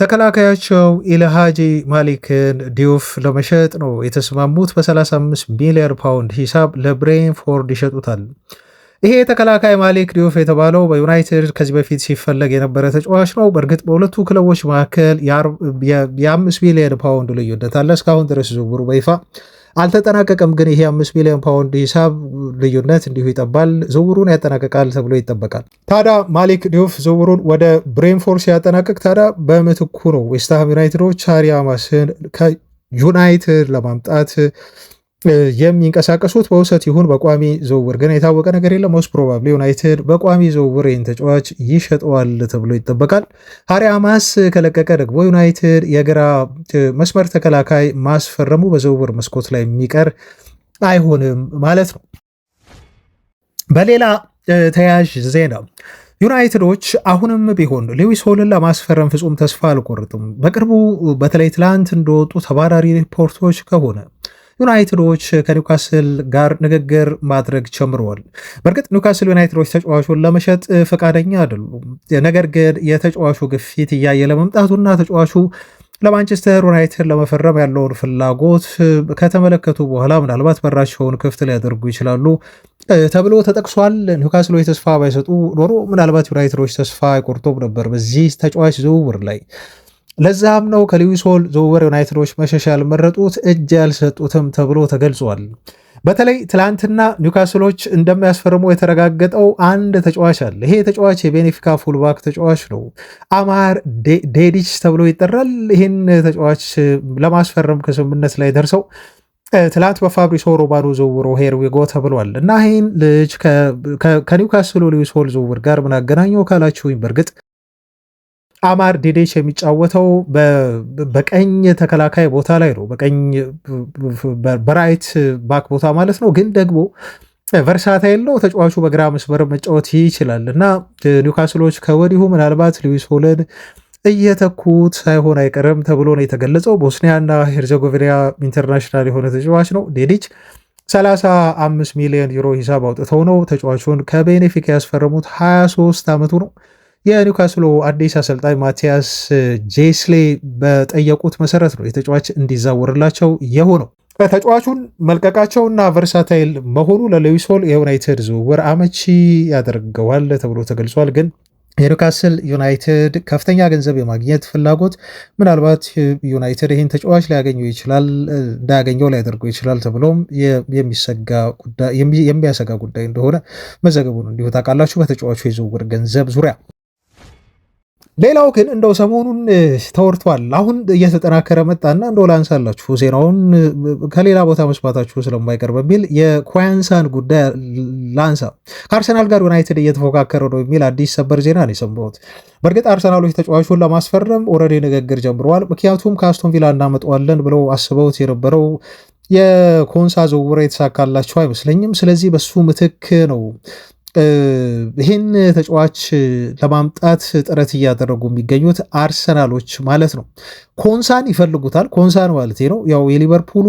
ተከላካያቸው ኢልሃጂ ማሊክን ዲዩፍ ለመሸጥ ነው የተስማሙት። በ35 ሚሊዮን ፓውንድ ሂሳብ ለብሬንፎርድ ይሸጡታል። ይሄ ተከላካይ ማሊክ ዲዩፍ የተባለው በዩናይትድ ከዚህ በፊት ሲፈለግ የነበረ ተጫዋች ነው። በእርግጥ በሁለቱ ክለቦች መካከል የ5 ሚሊዮን ፓውንድ ልዩነት አለ። እስካሁን ድረስ ዝውውሩ በይፋ አልተጠናቀቀም። ግን ይሄ 5 ሚሊዮን ፓውንድ ሂሳብ ልዩነት እንዲሁ ይጠባል። ዝውውሩን ያጠናቀቃል ተብሎ ይጠበቃል። ታዲያ ማሊክ ዲዩፍ ዝውውሩን ወደ ብሬንፎርድ ሲያጠናቅቅ ታዲያ በምትኩ ነው ዌስትሃም ዩናይትዶች ሃሪ አማስን ከዩናይትድ ለማምጣት የሚንቀሳቀሱት። በውሰት ይሁን በቋሚ ዝውውር ግን የታወቀ ነገር የለም። ሞስት ፕሮባብሊ ዩናይትድ በቋሚ ዝውውር ይህን ተጫዋች ይሸጠዋል ተብሎ ይጠበቃል። ሃሪ አማስ ከለቀቀ ደግሞ ዩናይትድ የግራ መስመር ተከላካይ ማስፈረሙ በዝውውር መስኮት ላይ የሚቀር አይሆንም ማለት ነው። በሌላ ተያያዥ ዜና ዩናይትዶች አሁንም ቢሆን ሌዊስ ሆልን ለማስፈረም ፍጹም ተስፋ አልቆርጥም። በቅርቡ በተለይ ትላንት እንደወጡ ተባራሪ ሪፖርቶች ከሆነ ዩናይትዶች ከኒውካስል ጋር ንግግር ማድረግ ጀምረዋል። በእርግጥ ኒውካስል ዩናይትዶች ተጫዋቹን ለመሸጥ ፈቃደኛ አይደሉም። ነገር ግን የተጫዋቹ ግፊት እያየ ለመምጣቱና ተጫዋቹ ለማንቸስተር ዩናይትድ ለመፈረም ያለውን ፍላጎት ከተመለከቱ በኋላ ምናልባት በራቸውን ክፍት ሊያደርጉ ይችላሉ ተብሎ ተጠቅሷል። ኒውካስሎች ተስፋ ባይሰጡ ኖሮ ምናልባት ዩናይትዶች ተስፋ አይቆርጡም ነበር በዚህ ተጫዋች ዝውውር ላይ። ለዛም ነው ከሌዊስ ሆል ዝውውር ዩናይትዶች መሸሻ ያልመረጡት እጅ ያልሰጡትም ተብሎ ተገልጿል። በተለይ ትላንትና ኒውካስሎች እንደሚያስፈርሙ የተረጋገጠው አንድ ተጫዋች አለ። ይሄ ተጫዋች የቤኔፊካ ፉልባክ ተጫዋች ነው። አማር ዴዲች ተብሎ ይጠራል። ይህን ተጫዋች ለማስፈረም ከስምምነት ላይ ደርሰው ትላንት በፋብሪሶ ሮማኖ ዝውውሩ ሄር ዊ ጎ ተብሏል እና ይህን ልጅ ከኒውካስሉ ሉዊስ ሆል ዝውውር ጋር ምን አገናኘው ካላችሁኝ በእርግጥ አማር ዴዴች የሚጫወተው በቀኝ ተከላካይ ቦታ ላይ ነው፣ በቀኝ በራይት ባክ ቦታ ማለት ነው። ግን ደግሞ ቨርሳታይል ነው ተጫዋቹ፣ በግራ መስመር መጫወት ይችላል እና ኒውካስሎች ከወዲሁ ምናልባት ሉዊስ ሆልን እየተኩት ሳይሆን አይቀርም ተብሎ ነው የተገለጸው። ቦስኒያና ሄርዘጎቪና ኢንተርናሽናል የሆነ ተጫዋች ነው። ዴዲች 35 ሚሊዮን ዩሮ ሂሳብ አውጥተው ነው ተጫዋቹን ከቤኔፊካ ያስፈረሙት። 23 ዓመቱ ነው። የኒውካስሎ አዲስ አሰልጣኝ ማቲያስ ጄስሌ በጠየቁት መሰረት ነው የተጫዋች እንዲዛወርላቸው የሆነው። ተጫዋቹን መልቀቃቸውና ቨርሳታይል መሆኑ ለሉዊስ ሆል የዩናይትድ ዝውውር አመቺ ያደርገዋል ተብሎ ተገልጿል። ግን የኒውካስል ዩናይትድ ከፍተኛ ገንዘብ የማግኘት ፍላጎት ምናልባት ዩናይትድ ይህን ተጫዋች ሊያገኘው ይችላል፣ እንዳያገኘው ሊያደርገው ይችላል ተብሎም የሚያሰጋ ጉዳይ እንደሆነ መዘገቡን እንዲሁ ታውቃላችሁ በተጫዋቹ የዝውውር ገንዘብ ዙሪያ። ሌላው ግን እንደው ሰሞኑን ተወርቷል፣ አሁን እየተጠናከረ መጣና እንደው ላንሳላችሁ ዜናውን ከሌላ ቦታ መስማታችሁ ስለማይቀር በሚል የኳንሳን ጉዳይ ላንሳ። ከአርሰናል ጋር ዩናይትድ እየተፎካከረ ነው የሚል አዲስ ሰበር ዜና ነው የሰማሁት። በእርግጥ አርሰናሎች ተጫዋቹን ለማስፈረም ኦልሬዲ ንግግር ጀምረዋል። ምክንያቱም ከአስቶን ቪላ እናመጣዋለን ብለው አስበውት የነበረው የኮንሳ ዝውውር የተሳካላቸው አይመስለኝም። ስለዚህ በሱ ምትክ ነው ይህን ተጫዋች ለማምጣት ጥረት እያደረጉ የሚገኙት አርሰናሎች ማለት ነው። ኮንሳን ይፈልጉታል። ኮንሳን ማለት ነው ያው የሊቨርፑሉ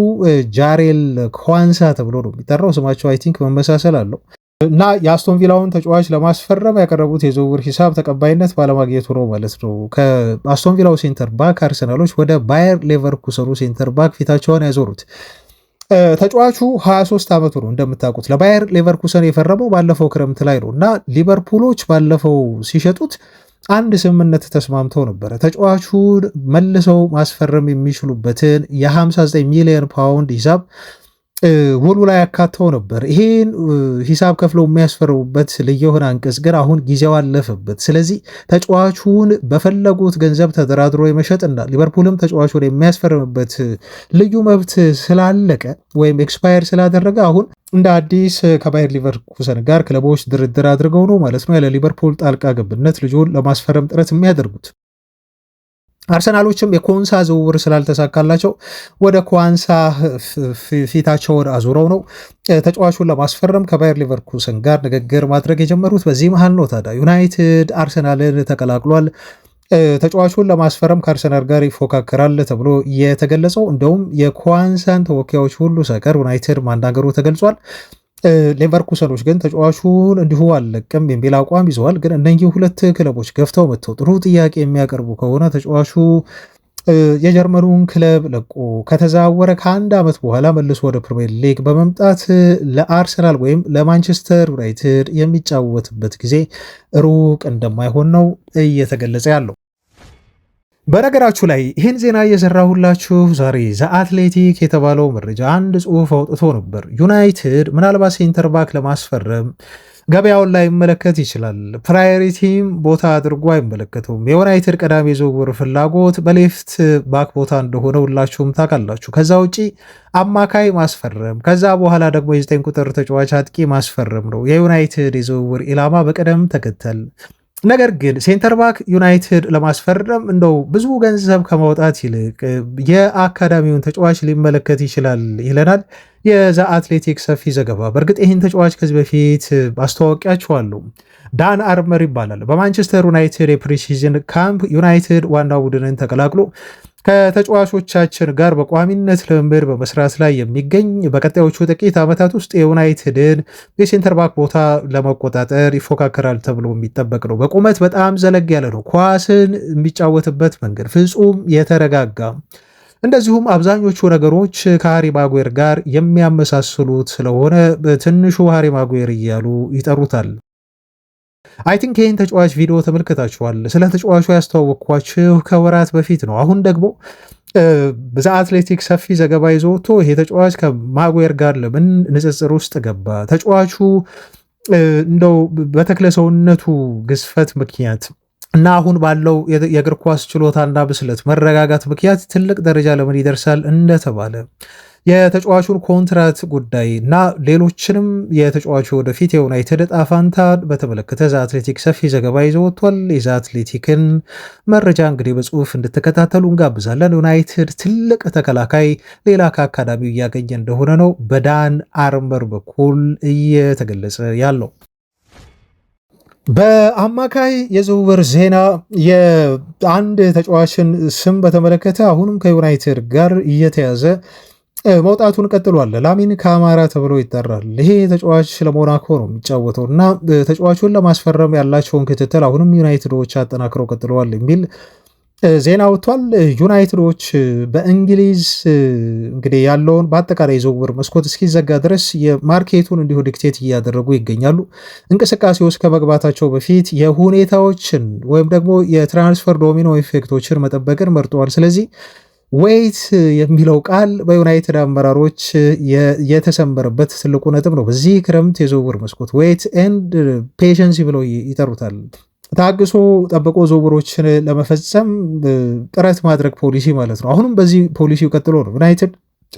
ጃሬል ኳንሳ ተብሎ ነው የሚጠራው። ስማቸው አይ ቲንክ መመሳሰል አለው እና የአስቶን ቪላውን ተጫዋች ለማስፈረም ያቀረቡት የዝውውር ሂሳብ ተቀባይነት ባለማግኘቱ ነው ማለት ነው። ከአስቶን ቪላው ሴንተር ባክ አርሰናሎች ወደ ባየር ሌቨርኩሰኑ ሴንተር ባክ ፊታቸውን ያዞሩት። ተጫዋቹ 23 ዓመቱ ነው እንደምታውቁት። ለባየር ሌቨርኩሰን የፈረመው ባለፈው ክረምት ላይ ነው እና ሊቨርፑሎች ባለፈው ሲሸጡት አንድ ስምምነት ተስማምተው ነበረ። ተጫዋቹን መልሰው ማስፈረም የሚችሉበትን የ59 ሚሊዮን ፓውንድ ሂሳብ ውሉ ላይ ያካተው ነበር። ይሄን ሂሳብ ከፍለው የሚያስፈርሙበት ልዩ የሆነ አንቀጽ ግን አሁን ጊዜው አለፈበት። ስለዚህ ተጫዋቹን በፈለጉት ገንዘብ ተደራድሮ የመሸጥና ሊቨርፑልም ተጫዋቹን የሚያስፈርምበት ልዩ መብት ስላለቀ ወይም ኤክስፓየር ስላደረገ አሁን እንደ አዲስ ከባየር ሊቨርኩሰን ጋር ክለቦች ድርድር አድርገው ነው ማለት ነው ያለ ሊቨርፑል ጣልቃ ገብነት ልጁን ለማስፈረም ጥረት የሚያደርጉት። አርሰናሎችም የኮንሳ ዝውውር ስላልተሳካላቸው ወደ ኳንሳ ፊታቸውን አዙረው ነው ተጫዋቹን ለማስፈረም ከባየር ሊቨርኩሰን ጋር ንግግር ማድረግ የጀመሩት። በዚህ መሃል ነው ታዲያ ዩናይትድ አርሰናልን ተቀላቅሏል። ተጫዋቹን ለማስፈረም ከአርሰናል ጋር ይፎካከራል ተብሎ የተገለጸው እንደውም የኳንሳን ተወካዮች ሁሉ ሳይቀር ዩናይትድ ማናገሩ ተገልጿል። ሌቨርኩሰኖች ግን ተጫዋቹን እንዲሁ አልለቅም የሚል አቋም ይዘዋል። ግን እነኚህ ሁለት ክለቦች ገፍተው መጥተው ጥሩ ጥያቄ የሚያቀርቡ ከሆነ ተጫዋቹ የጀርመኑን ክለብ ለቆ ከተዛወረ ከአንድ ዓመት በኋላ መልሶ ወደ ፕሪሚየር ሊግ በመምጣት ለአርሰናል ወይም ለማንቸስተር ዩናይትድ የሚጫወትበት ጊዜ ሩቅ እንደማይሆን ነው እየተገለጸ ያለው። በነገራችሁ ላይ ይህን ዜና እየሰራሁላችሁ ዛሬ ዘአትሌቲክ የተባለው መረጃ አንድ ጽሑፍ አውጥቶ ነበር። ዩናይትድ ምናልባት ሴንተር ባክ ለማስፈረም ገበያውን ላይ ይመለከት ይችላል። ፕራዮሪቲም ቦታ አድርጎ አይመለከተውም። የዩናይትድ ቀዳሚ የዝውውር ፍላጎት በሌፍት ባክ ቦታ እንደሆነ ሁላችሁም ታውቃላችሁ። ከዛ ውጪ አማካይ ማስፈረም፣ ከዛ በኋላ ደግሞ የ9 ቁጥር ተጫዋች አጥቂ ማስፈረም ነው የዩናይትድ የዝውውር ኢላማ በቅደም ተከተል። ነገር ግን ሴንተር ባክ ዩናይትድ ለማስፈረም እንደው ብዙ ገንዘብ ከማውጣት ይልቅ የአካዳሚውን ተጫዋች ሊመለከት ይችላል ይለናል የዘ አትሌቲክ ሰፊ ዘገባ። በእርግጥ ይህን ተጫዋች ከዚህ በፊት አስተዋወቂያችኋለሁ። ዳን አርመር ይባላል። በማንቸስተር ዩናይትድ የፕሪሲዝን ካምፕ ዩናይትድ ዋና ቡድንን ተቀላቅሎ ከተጫዋቾቻችን ጋር በቋሚነት ልምምድ በመስራት ላይ የሚገኝ በቀጣዮቹ ጥቂት ዓመታት ውስጥ የዩናይትድን የሴንተር ባክ ቦታ ለመቆጣጠር ይፎካከራል ተብሎ የሚጠበቅ ነው። በቁመት በጣም ዘለግ ያለ ነው። ኳስን የሚጫወትበት መንገድ ፍጹም የተረጋጋ፣ እንደዚሁም አብዛኞቹ ነገሮች ከሃሪ ማጉዌር ጋር የሚያመሳስሉት ስለሆነ ትንሹ ሃሪ ማጉዌር እያሉ ይጠሩታል። አይ ቲንክ ይህን ተጫዋች ቪዲዮ ተመልክታችኋል። ስለ ተጫዋቹ ያስተዋወቅኳችሁ ከወራት በፊት ነው። አሁን ደግሞ በዘ አትሌቲክ ሰፊ ዘገባ ይዞ ወጥቶ ይሄ ተጫዋች ከማጉዌር ጋር ለምን ንጽጽር ውስጥ ገባ? ተጫዋቹ እንደው በተክለሰውነቱ ግዝፈት ምክንያት እና አሁን ባለው የእግር ኳስ ችሎታና ብስለት መረጋጋት ምክንያት ትልቅ ደረጃ ለምን ይደርሳል እንደተባለ የተጫዋቹን ኮንትራት ጉዳይ እና ሌሎችንም የተጫዋቹ ወደፊት የዩናይትድ ዕጣ ፈንታ በተመለከተ ዘ አትሌቲክ ሰፊ ዘገባ ይዞ ወጥቷል። የዘ አትሌቲክን መረጃ እንግዲህ በጽሁፍ እንድትከታተሉ እንጋብዛለን። ዩናይትድ ትልቅ ተከላካይ ሌላ ከአካዳሚው እያገኘ እንደሆነ ነው በዳን አርመር በኩል እየተገለጸ ያለው። በአማካይ የዝውውር ዜና የአንድ ተጫዋችን ስም በተመለከተ አሁንም ከዩናይትድ ጋር እየተያዘ መውጣቱን ቀጥሏል። ላሚን ካማራ ተብሎ ይጠራል። ይሄ ተጫዋች ለሞናኮ ነው የሚጫወተው እና ተጫዋቹን ለማስፈረም ያላቸውን ክትትል አሁንም ዩናይትዶች አጠናክረው ቀጥለዋል የሚል ዜና ወጥቷል። ዩናይትዶች በእንግሊዝ እንግዲህ ያለውን በአጠቃላይ ዝውውር መስኮት እስኪዘጋ ድረስ የማርኬቱን እንዲሁ ዲክቴት እያደረጉ ይገኛሉ። እንቅስቃሴ ውስጥ ከመግባታቸው በፊት የሁኔታዎችን ወይም ደግሞ የትራንስፈር ዶሚኖ ኢፌክቶችን መጠበቅን መርጠዋል። ስለዚህ ዌይት የሚለው ቃል በዩናይትድ አመራሮች የተሰመረበት ትልቁ ነጥብ ነው። በዚህ ክረምት የዝውውር መስኮት ዌይት ኤንድ ፔሸንሲ ብለው ይጠሩታል። ታግሶ ጠብቆ ዝውውሮችን ለመፈጸም ጥረት ማድረግ ፖሊሲ ማለት ነው። አሁንም በዚህ ፖሊሲው ቀጥሎ ነው ዩናይትድ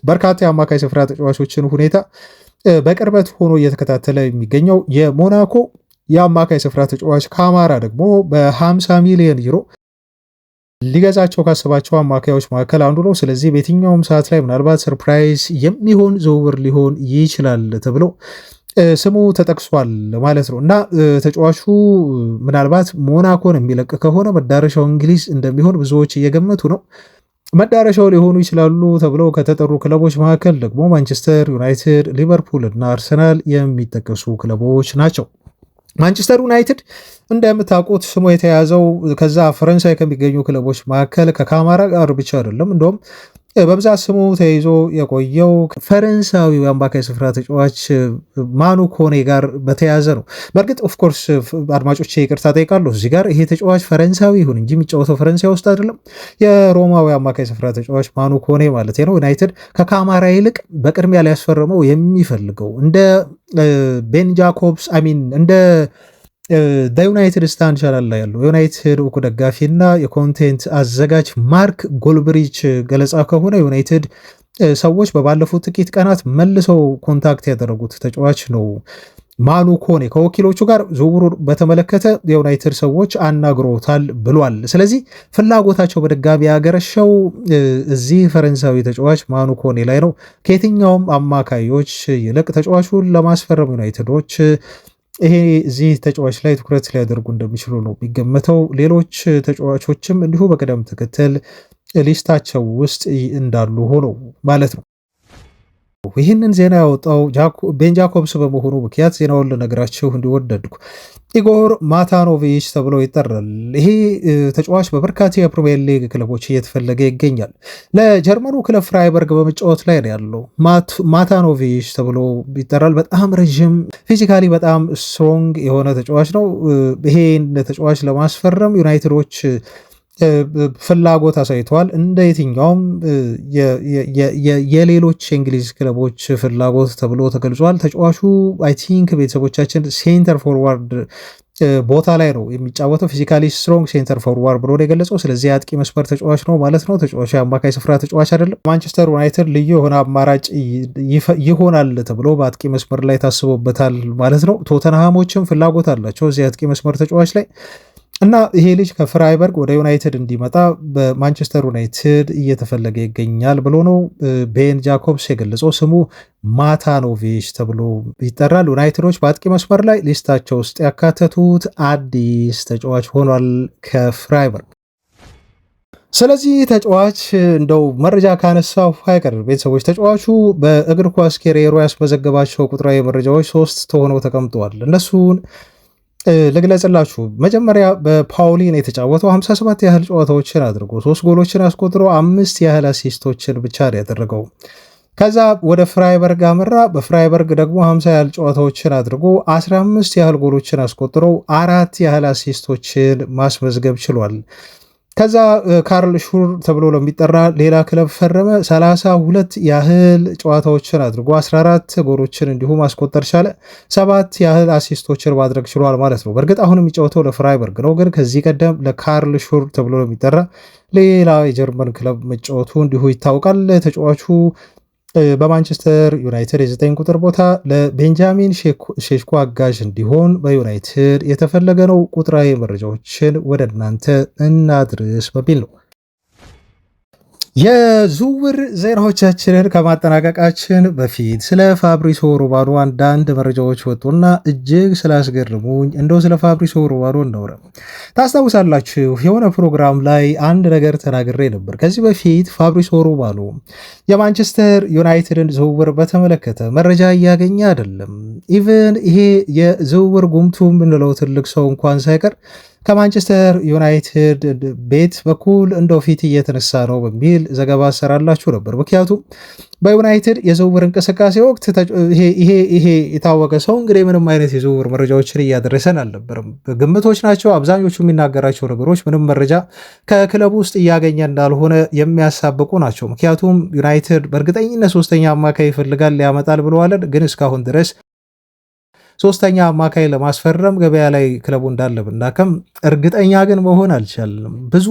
በርካታ የአማካይ ስፍራ ተጫዋቾችን ሁኔታ በቅርበት ሆኖ እየተከታተለ የሚገኘው። የሞናኮ የአማካይ ስፍራ ተጫዋች ካማራ ደግሞ በ50 ሚሊዮን ዩሮ ሊገዛቸው ካሰባቸው አማካዮች መካከል አንዱ ነው። ስለዚህ በየትኛውም ሰዓት ላይ ምናልባት ሰርፕራይዝ የሚሆን ዝውውር ሊሆን ይችላል ተብሎ ስሙ ተጠቅሷል ማለት ነው እና ተጫዋቹ ምናልባት ሞናኮን የሚለቅ ከሆነ መዳረሻው እንግሊዝ እንደሚሆን ብዙዎች እየገመቱ ነው። መዳረሻው ሊሆኑ ይችላሉ ተብለው ከተጠሩ ክለቦች መካከል ደግሞ ማንቸስተር ዩናይትድ፣ ሊቨርፑል እና አርሰናል የሚጠቀሱ ክለቦች ናቸው። ማንቸስተር ዩናይትድ እንደምታውቁት ስሙ የተያዘው ከዛ ፈረንሳይ ከሚገኙ ክለቦች መካከል ከካማራ ጋር ብቻ አይደለም። እንደውም በብዛት ስሙ ተይዞ የቆየው ፈረንሳዊው የአማካይ ስፍራ ተጫዋች ማኑ ኮኔ ጋር በተያዘ ነው። በእርግጥ ኦፍኮርስ አድማጮች ይቅርታ ጠይቃለሁ፣ እዚህ ጋር ይሄ ተጫዋች ፈረንሳዊ ይሁን እንጂ የሚጫወተው ፈረንሳይ ውስጥ አይደለም። የሮማዊ አማካይ ስፍራ ተጫዋች ማኑ ኮኔ ማለት ነው። ዩናይትድ ከካማራ ይልቅ በቅድሚያ ሊያስፈርመው የሚፈልገው እንደ ቤን ጃኮብስ እንደ ዩናይትድ ስታንድ ቻናል ላይ ያለው የዩናይትድ እውቁ ደጋፊና የኮንቴንት አዘጋጅ ማርክ ጎልብሪች ገለጻ ከሆነ ዩናይትድ ሰዎች በባለፉት ጥቂት ቀናት መልሰው ኮንታክት ያደረጉት ተጫዋች ነው ማኑ ኮኔ። ከወኪሎቹ ጋር ዝውውሩ በተመለከተ የዩናይትድ ሰዎች አናግሮታል ብሏል። ስለዚህ ፍላጎታቸው በድጋሚ ያገረሸው እዚህ ፈረንሳዊ ተጫዋች ማኑ ኮኔ ላይ ነው። ከየትኛውም አማካዮች ይልቅ ተጫዋቹን ለማስፈረም ዩናይትዶች ይሄ እዚህ ተጫዋች ላይ ትኩረት ሊያደርጉ እንደሚችሉ ነው የሚገመተው። ሌሎች ተጫዋቾችም እንዲሁ በቅደም ተከተል ሊስታቸው ውስጥ እንዳሉ ሆነው ማለት ነው። ይህንን ዜና ያወጣው ቤን ጃኮብስ በመሆኑ ምክንያት ዜናውን ልነግራችሁ እንዲወደድኩ። ኢጎር ማታኖቪች ተብሎ ይጠራል። ይሄ ተጫዋች በበርካታ የፕሪሚየር ሊግ ክለቦች እየተፈለገ ይገኛል። ለጀርመኑ ክለብ ፍራይበርግ በመጫወት ላይ ነው ያለው። ማታኖቪች ተብሎ ይጠራል። በጣም ረዥም፣ ፊዚካሊ በጣም ስትሮንግ የሆነ ተጫዋች ነው። ይሄን ተጫዋች ለማስፈረም ዩናይትዶች ፍላጎት አሳይተዋል። እንደ የትኛውም የሌሎች የእንግሊዝ ክለቦች ፍላጎት ተብሎ ተገልጿል። ተጫዋቹ አይ ቲንክ ቤተሰቦቻችን ሴንተር ፎርዋርድ ቦታ ላይ ነው የሚጫወተው። ፊዚካሊ ስትሮንግ ሴንተር ፎርዋርድ ብሎ የገለጸው። ስለዚህ የአጥቂ መስመር ተጫዋች ነው ማለት ነው። ተጫዋቹ የአማካይ ስፍራ ተጫዋች አይደለም። ማንቸስተር ዩናይትድ ልዩ የሆነ አማራጭ ይሆናል ተብሎ በአጥቂ መስመር ላይ ታስቦበታል ማለት ነው። ቶተንሃሞችም ፍላጎት አላቸው እዚህ አጥቂ መስመር ተጫዋች ላይ እና ይሄ ልጅ ከፍራይበርግ ወደ ዩናይትድ እንዲመጣ በማንቸስተር ዩናይትድ እየተፈለገ ይገኛል ብሎ ነው ቤን ጃኮብስ የገለጸው። ስሙ ማታኖቪች ተብሎ ይጠራል። ዩናይትዶች በአጥቂ መስመር ላይ ሊስታቸው ውስጥ ያካተቱት አዲስ ተጫዋች ሆኗል ከፍራይበርግ። ስለዚህ ተጫዋች እንደው መረጃ ካነሳው አይቀር ቤተሰቦች ተጫዋቹ በእግር ኳስ ኬሪየሩ ያስመዘገባቸው ቁጥራዊ መረጃዎች 3 ሆነው ተቀምጠዋል። እነሱን ልግለጽላችሁ። መጀመሪያ በፓውሊን የተጫወተው 57 ያህል ጨዋታዎችን አድርጎ 3 ጎሎችን አስቆጥሮ 5 ያህል አሲስቶችን ብቻ ያደረገው። ከዛ ወደ ፍራይበርግ አመራ። በፍራይበርግ ደግሞ 50 ያህል ጨዋታዎችን አድርጎ 15 ያህል ጎሎችን አስቆጥሮ 4 ያህል አሲስቶችን ማስመዝገብ ችሏል። ከዛ ካርል ሹር ተብሎ ለሚጠራ ሌላ ክለብ ፈረመ። 32 ያህል ጨዋታዎችን አድርጎ 14 ጎሎችን እንዲሁ ማስቆጠር ቻለ። 7 ያህል አሲስቶችን ማድረግ ችሏል ማለት ነው። በእርግጥ አሁን የሚጫወተው ለፍራይበርግ ነው፣ ግን ከዚህ ቀደም ለካርል ሹር ተብሎ ለሚጠራ ሌላ የጀርመን ክለብ መጫወቱ እንዲሁ ይታወቃል። ተጫዋቹ በማንቸስተር ዩናይትድ የ9 ቁጥር ቦታ ለቤንጃሚን ሼሽኮ አጋዥ እንዲሆን በዩናይትድ የተፈለገ ነው። ቁጥራዊ መረጃዎችን ወደ እናንተ እናድርስ በሚል ነው። የዝውውር ዜናዎቻችንን ከማጠናቀቃችን በፊት ስለ ፋብሪሶ ሮማኖ አንዳንድ መረጃዎች ወጡና እጅግ ስላስገርሙኝ እንደው ስለ ፋብሪሶ ሮማኖ እናውራ። ታስታውሳላችሁ የሆነ ፕሮግራም ላይ አንድ ነገር ተናግሬ ነበር። ከዚህ በፊት ፋብሪሶ ሮማኖ የማንቸስተር ዩናይትድን ዝውውር በተመለከተ መረጃ እያገኘ አይደለም። ኢቨን ይሄ የዝውውር ጉምቱ የምንለው ትልቅ ሰው እንኳን ሳይቀር ከማንቸስተር ዩናይትድ ቤት በኩል እንደው ፊት እየተነሳ ነው በሚል ዘገባ አሰራላችሁ ነበር። ምክንያቱም በዩናይትድ የዝውውር እንቅስቃሴ ወቅት ይሄ የታወቀ ሰው እንግዲህ ምንም አይነት የዝውውር መረጃዎችን እያደረሰን አልነበርም። ግምቶች ናቸው አብዛኞቹ። የሚናገራቸው ነገሮች ምንም መረጃ ከክለቡ ውስጥ እያገኘ እንዳልሆነ የሚያሳብቁ ናቸው። ምክንያቱም ዩናይትድ በእርግጠኝነት ሶስተኛ አማካይ ይፈልጋል ያመጣል ብለዋለን፣ ግን እስካሁን ድረስ ሶስተኛ አማካይ ለማስፈረም ገበያ ላይ ክለቡ እንዳለ ብናከም እርግጠኛ ግን መሆን አልቻልንም። ብዙ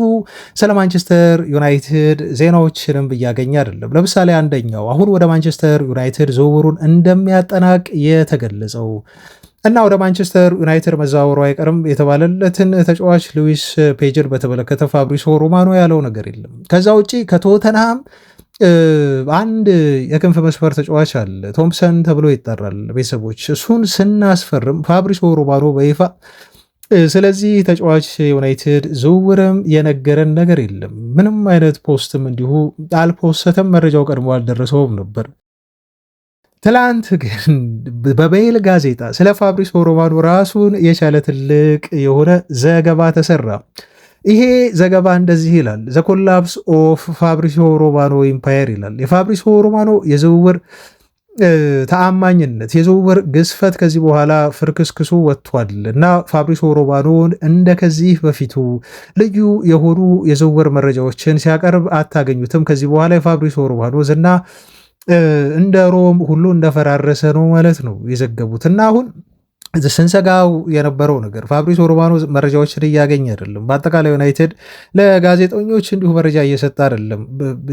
ስለ ማንቸስተር ዩናይትድ ዜናዎችንም እያገኘ አይደለም። ለምሳሌ አንደኛው አሁን ወደ ማንቸስተር ዩናይትድ ዝውውሩን እንደሚያጠናቅ የተገለጸው እና ወደ ማንቸስተር ዩናይትድ መዛወሩ አይቀርም የተባለለትን ተጫዋች ሉዊስ ፔጅን በተመለከተ ፋብሪሶ ሮማኖ ያለው ነገር የለም። ከዛ ውጪ ከቶተንሃም አንድ የክንፍ መስመር ተጫዋች አለ፣ ቶምሰን ተብሎ ይጠራል ቤተሰቦች። እሱን ስናስፈርም ፋብሪሶ ሮማኖ በይፋ ስለዚህ ተጫዋች ዩናይትድ ዝውውርም የነገረን ነገር የለም። ምንም አይነት ፖስትም እንዲሁ አልፖስተም፣ መረጃው ቀድሞ አልደረሰውም ነበር። ትላንት ግን በሜል ጋዜጣ ስለ ፋብሪሶ ሮማኖ ራሱን የቻለ ትልቅ የሆነ ዘገባ ተሰራ። ይሄ ዘገባ እንደዚህ ይላል። ዘ ኮላፕስ ኦፍ ፋብሪሶ ሮማኖ ኢምፓየር ይላል። የፋብሪሶ ሮማኖ የዝውውር ተአማኝነት፣ የዝውውር ግዝፈት ከዚህ በኋላ ፍርክስክሱ ወጥቷል እና ፋብሪሶ ሮማኖን እንደ ከዚህ በፊቱ ልዩ የሆኑ የዝውውር መረጃዎችን ሲያቀርብ አታገኙትም። ከዚህ በኋላ የፋብሪሶ ሮማኖ ዝና እንደ ሮም ሁሉ እንደፈራረሰ ነው ማለት ነው የዘገቡት እና አሁን ስንሰጋው የነበረው ነገር ፋብሪሶ ሮማኖ መረጃዎችን እያገኘ አይደለም። በአጠቃላይ ዩናይትድ ለጋዜጠኞች እንዲሁ መረጃ እየሰጠ አይደለም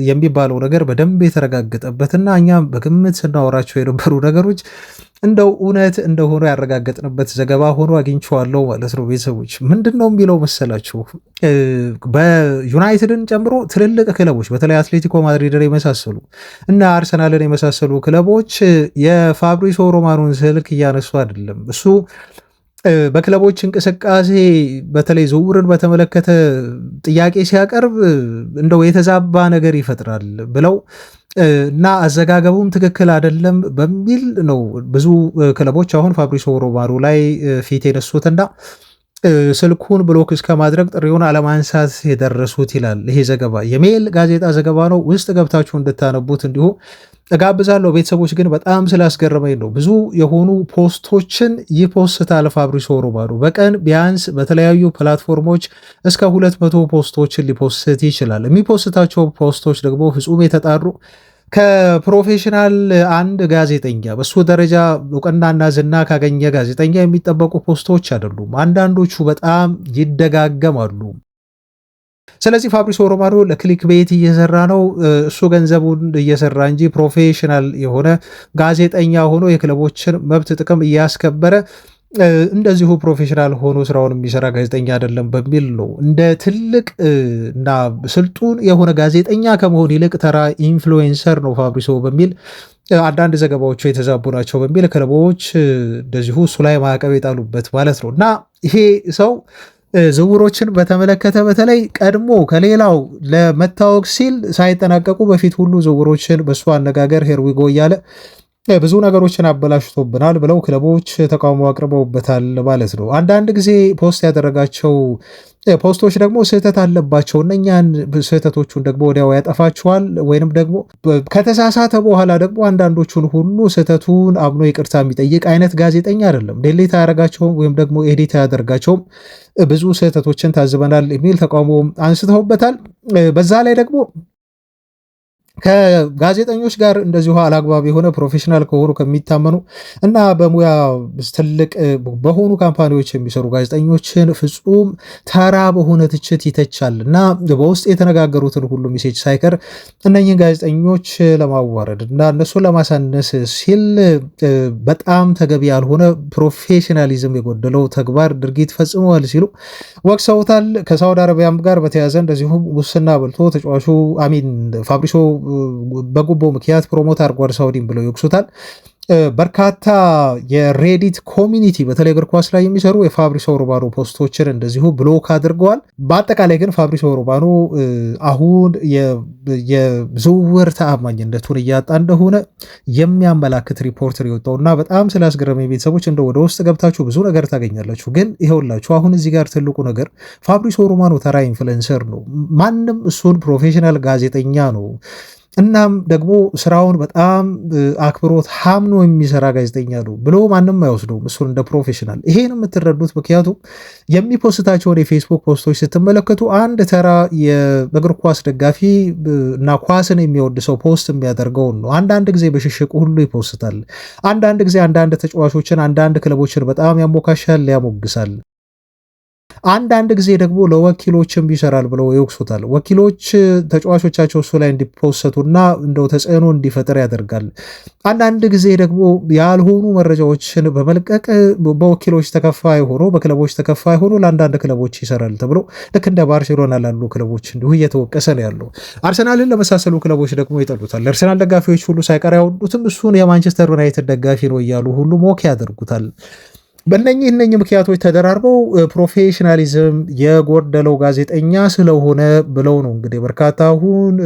የሚባለው ነገር በደንብ የተረጋገጠበትና እኛም በግምት ስናወራቸው የነበሩ ነገሮች እንደው እውነት እንደሆኑ ያረጋገጥንበት ዘገባ ሆኖ አግኝቼዋለሁ ማለት ነው። ቤተሰቦች ምንድን ነው የሚለው መሰላችሁ? በዩናይትድን ጨምሮ ትልልቅ ክለቦች በተለይ አትሌቲኮ ማድሪድን የመሳሰሉ እና አርሰናልን የመሳሰሉ ክለቦች የፋብሪሶ ሮማኖን ስልክ እያነሱ አይደለም። እሱ በክለቦች እንቅስቃሴ በተለይ ዝውውርን በተመለከተ ጥያቄ ሲያቀርብ እንደው የተዛባ ነገር ይፈጥራል ብለው እና አዘጋገቡም ትክክል አይደለም በሚል ነው ብዙ ክለቦች አሁን ፋብሪሶ ሮማኖ ላይ ፊት የነሱትና ስልኩን ብሎክ እስከ ማድረግ ጥሪውን አለማንሳት የደረሱት ይላል ይሄ ዘገባ። የሜል ጋዜጣ ዘገባ ነው። ውስጥ ገብታችሁ እንድታነቡት እንዲሁ እጋብዛለሁ። ቤተሰቦች ግን በጣም ስላስገረመኝ ነው። ብዙ የሆኑ ፖስቶችን ይፖስታል ፋብሪሶ ሮማኖ። በቀን ቢያንስ በተለያዩ ፕላትፎርሞች እስከ 200 ፖስቶችን ሊፖስት ይችላል። የሚፖስታቸው ፖስቶች ደግሞ ፍጹም የተጣሩ ከፕሮፌሽናል አንድ ጋዜጠኛ በሱ ደረጃ እውቅናና ዝና ካገኘ ጋዜጠኛ የሚጠበቁ ፖስቶች አይደሉም። አንዳንዶቹ በጣም ይደጋገማሉ። ስለዚህ ፋብሪሶ ሮማኖ ለክሊክ ቤት እየሰራ ነው። እሱ ገንዘቡን እየሰራ እንጂ ፕሮፌሽናል የሆነ ጋዜጠኛ ሆኖ የክለቦችን መብት ጥቅም እያስከበረ እንደዚሁ ፕሮፌሽናል ሆኖ ስራውን የሚሰራ ጋዜጠኛ አይደለም በሚል ነው። እንደ ትልቅ እና ስልጡን የሆነ ጋዜጠኛ ከመሆን ይልቅ ተራ ኢንፍሉዌንሰር ነው ፋብሪሶ በሚል አንዳንድ ዘገባዎቹ የተዛቡ ናቸው በሚል ክለቦች እንደዚሁ እሱ ላይ ማዕቀብ የጣሉበት ማለት ነው። እና ይሄ ሰው ዝውውሮችን በተመለከተ በተለይ ቀድሞ ከሌላው ለመታወቅ ሲል ሳይጠናቀቁ በፊት ሁሉ ዝውውሮችን በእሱ አነጋገር ሄርዊጎ እያለ ብዙ ነገሮችን አበላሽቶብናል ብለው ክለቦች ተቃውሞ አቅርበውበታል ማለት ነው። አንዳንድ ጊዜ ፖስት ያደረጋቸው ፖስቶች ደግሞ ስህተት አለባቸው። እነኛን ስህተቶቹን ደግሞ ወዲያው ያጠፋቸዋል። ወይንም ደግሞ ከተሳሳተ በኋላ ደግሞ አንዳንዶቹን ሁሉ ስህተቱን አምኖ ይቅርታ የሚጠይቅ አይነት ጋዜጠኛ አይደለም። ዴሌት አያደርጋቸውም ወይም ደግሞ ኤዲት አያደርጋቸውም። ብዙ ስህተቶችን ታዝበናል የሚል ተቃውሞ አንስተውበታል። በዛ ላይ ደግሞ ከጋዜጠኞች ጋር እንደዚሁ አላግባብ የሆነ ፕሮፌሽናል ከሆኑ ከሚታመኑ እና በሙያ ትልቅ በሆኑ ካምፓኒዎች የሚሰሩ ጋዜጠኞችን ፍጹም ተራ በሆነ ትችት ይተቻል እና በውስጥ የተነጋገሩትን ሁሉ ሜሴጅ ሳይቀር እነኝህን ጋዜጠኞች ለማዋረድ እና እነሱን ለማሳነስ ሲል በጣም ተገቢ ያልሆነ ፕሮፌሽናሊዝም የጎደለው ተግባር ድርጊት ፈጽመዋል ሲሉ ወቅሰውታል። ከሳውዲ አረቢያም ጋር በተያያዘ እንደዚሁም ሙስና በልቶ ተጫዋቹ አሚን ፋብሪሶ በጉቦ ምክንያት ፕሮሞት አድርጓል ሳውዲን ብለው ይወቅሱታል። በርካታ የሬዲት ኮሚኒቲ በተለይ እግር ኳስ ላይ የሚሰሩ የፋብሪሶ ሮማኖ ፖስቶችን እንደዚሁ ብሎክ አድርገዋል። በአጠቃላይ ግን ፋብሪሶ ሮማኖ አሁን የዝውውር ተአማኝነቱን እያጣ እንደሆነ የሚያመላክት ሪፖርት የወጣው እና በጣም ስላስገረመኝ ቤተሰቦች እንደ ወደ ውስጥ ገብታችሁ ብዙ ነገር ታገኛላችሁ። ግን ይኸውላችሁ አሁን እዚህ ጋር ትልቁ ነገር ፋብሪሶ ሮማኖ ተራ ኢንፍሉዌንሰር ነው። ማንም እሱን ፕሮፌሽናል ጋዜጠኛ ነው እናም ደግሞ ስራውን በጣም አክብሮት ሀምኖ የሚሰራ ጋዜጠኛ ነው ብሎ ማንም አይወስደውም እሱን እንደ ፕሮፌሽናል። ይሄን የምትረዱት ምክንያቱም የሚፖስታቸውን የፌስቡክ ፖስቶች ስትመለከቱ አንድ ተራ የእግር ኳስ ደጋፊ እና ኳስን የሚወድ ሰው ፖስት የሚያደርገውን ነው። አንዳንድ ጊዜ በሽሽቁ ሁሉ ይፖስታል። አንዳንድ ጊዜ አንዳንድ ተጫዋቾችን አንዳንድ ክለቦችን በጣም ያሞካሻል፣ ያሞግሳል። አንዳንድ ጊዜ ደግሞ ለወኪሎችም ይሰራል ብለው ይወቅሱታል። ወኪሎች ተጫዋቾቻቸው እሱ ላይ እንዲፖሰቱና እንደው ተጽዕኖ እንዲፈጥር ያደርጋል። አንዳንድ ጊዜ ደግሞ ያልሆኑ መረጃዎችን በመልቀቅ በወኪሎች ተከፋይ ሆኖ በክለቦች ተከፋይ ሆኖ ለአንዳንድ ክለቦች ይሰራል ተብሎ ልክ እንደ ባርሴሎና ላሉ ክለቦች እንዲሁ እየተወቀሰ ነው ያለው። አርሰናልን ለመሳሰሉ ክለቦች ደግሞ ይጠሉታል። አርሰናል ደጋፊዎች ሁሉ ሳይቀር ያወዱትም እሱን የማንቸስተር ዩናይትድ ደጋፊ ነው እያሉ ሁሉ ሞክ ያደርጉታል። በእነኚህ ምክንያቶች ተደራርበው ፕሮፌሽናሊዝም የጎደለው ጋዜጠኛ ስለሆነ ብለው ነው እንግዲህ በርካታ አሁን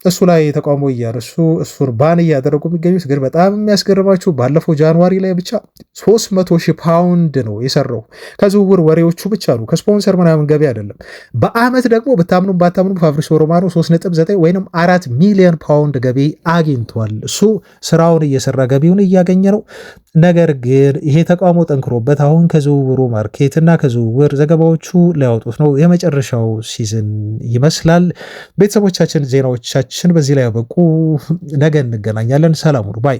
እሱ ላይ ተቃውሞ እያነሱ እሱን ባን እያደረጉ የሚገኙት። ግን በጣም የሚያስገርማችሁ ባለፈው ጃንዋሪ ላይ ብቻ 300,000 ፓውንድ ነው የሰራው ከዝውውር ወሬዎቹ ብቻ ነው፣ ከስፖንሰር ምናምን ገቢ አይደለም። በአመት ደግሞ ብታምኑ ባታምኑ ፋብሪሶ ሮማኖ 3.9 ወይም 4 ሚሊዮን ፓውንድ ገቢ አግኝቷል። እሱ ስራውን እየሰራ ገቢውን እያገኘ ነው። ነገር ግን ይሄ ተቃውሞ ጠንክሮበት አሁን ከዝውውሩ ማርኬት እና ከዝውውር ዘገባዎቹ ሊያወጡት ነው። የመጨረሻው ሲዝን ይመስላል። ቤተሰቦቻችን ዜናዎቻችን በዚህ ላይ ያበቁ። ነገ እንገናኛለን። ሰላም ሁኑ ባይ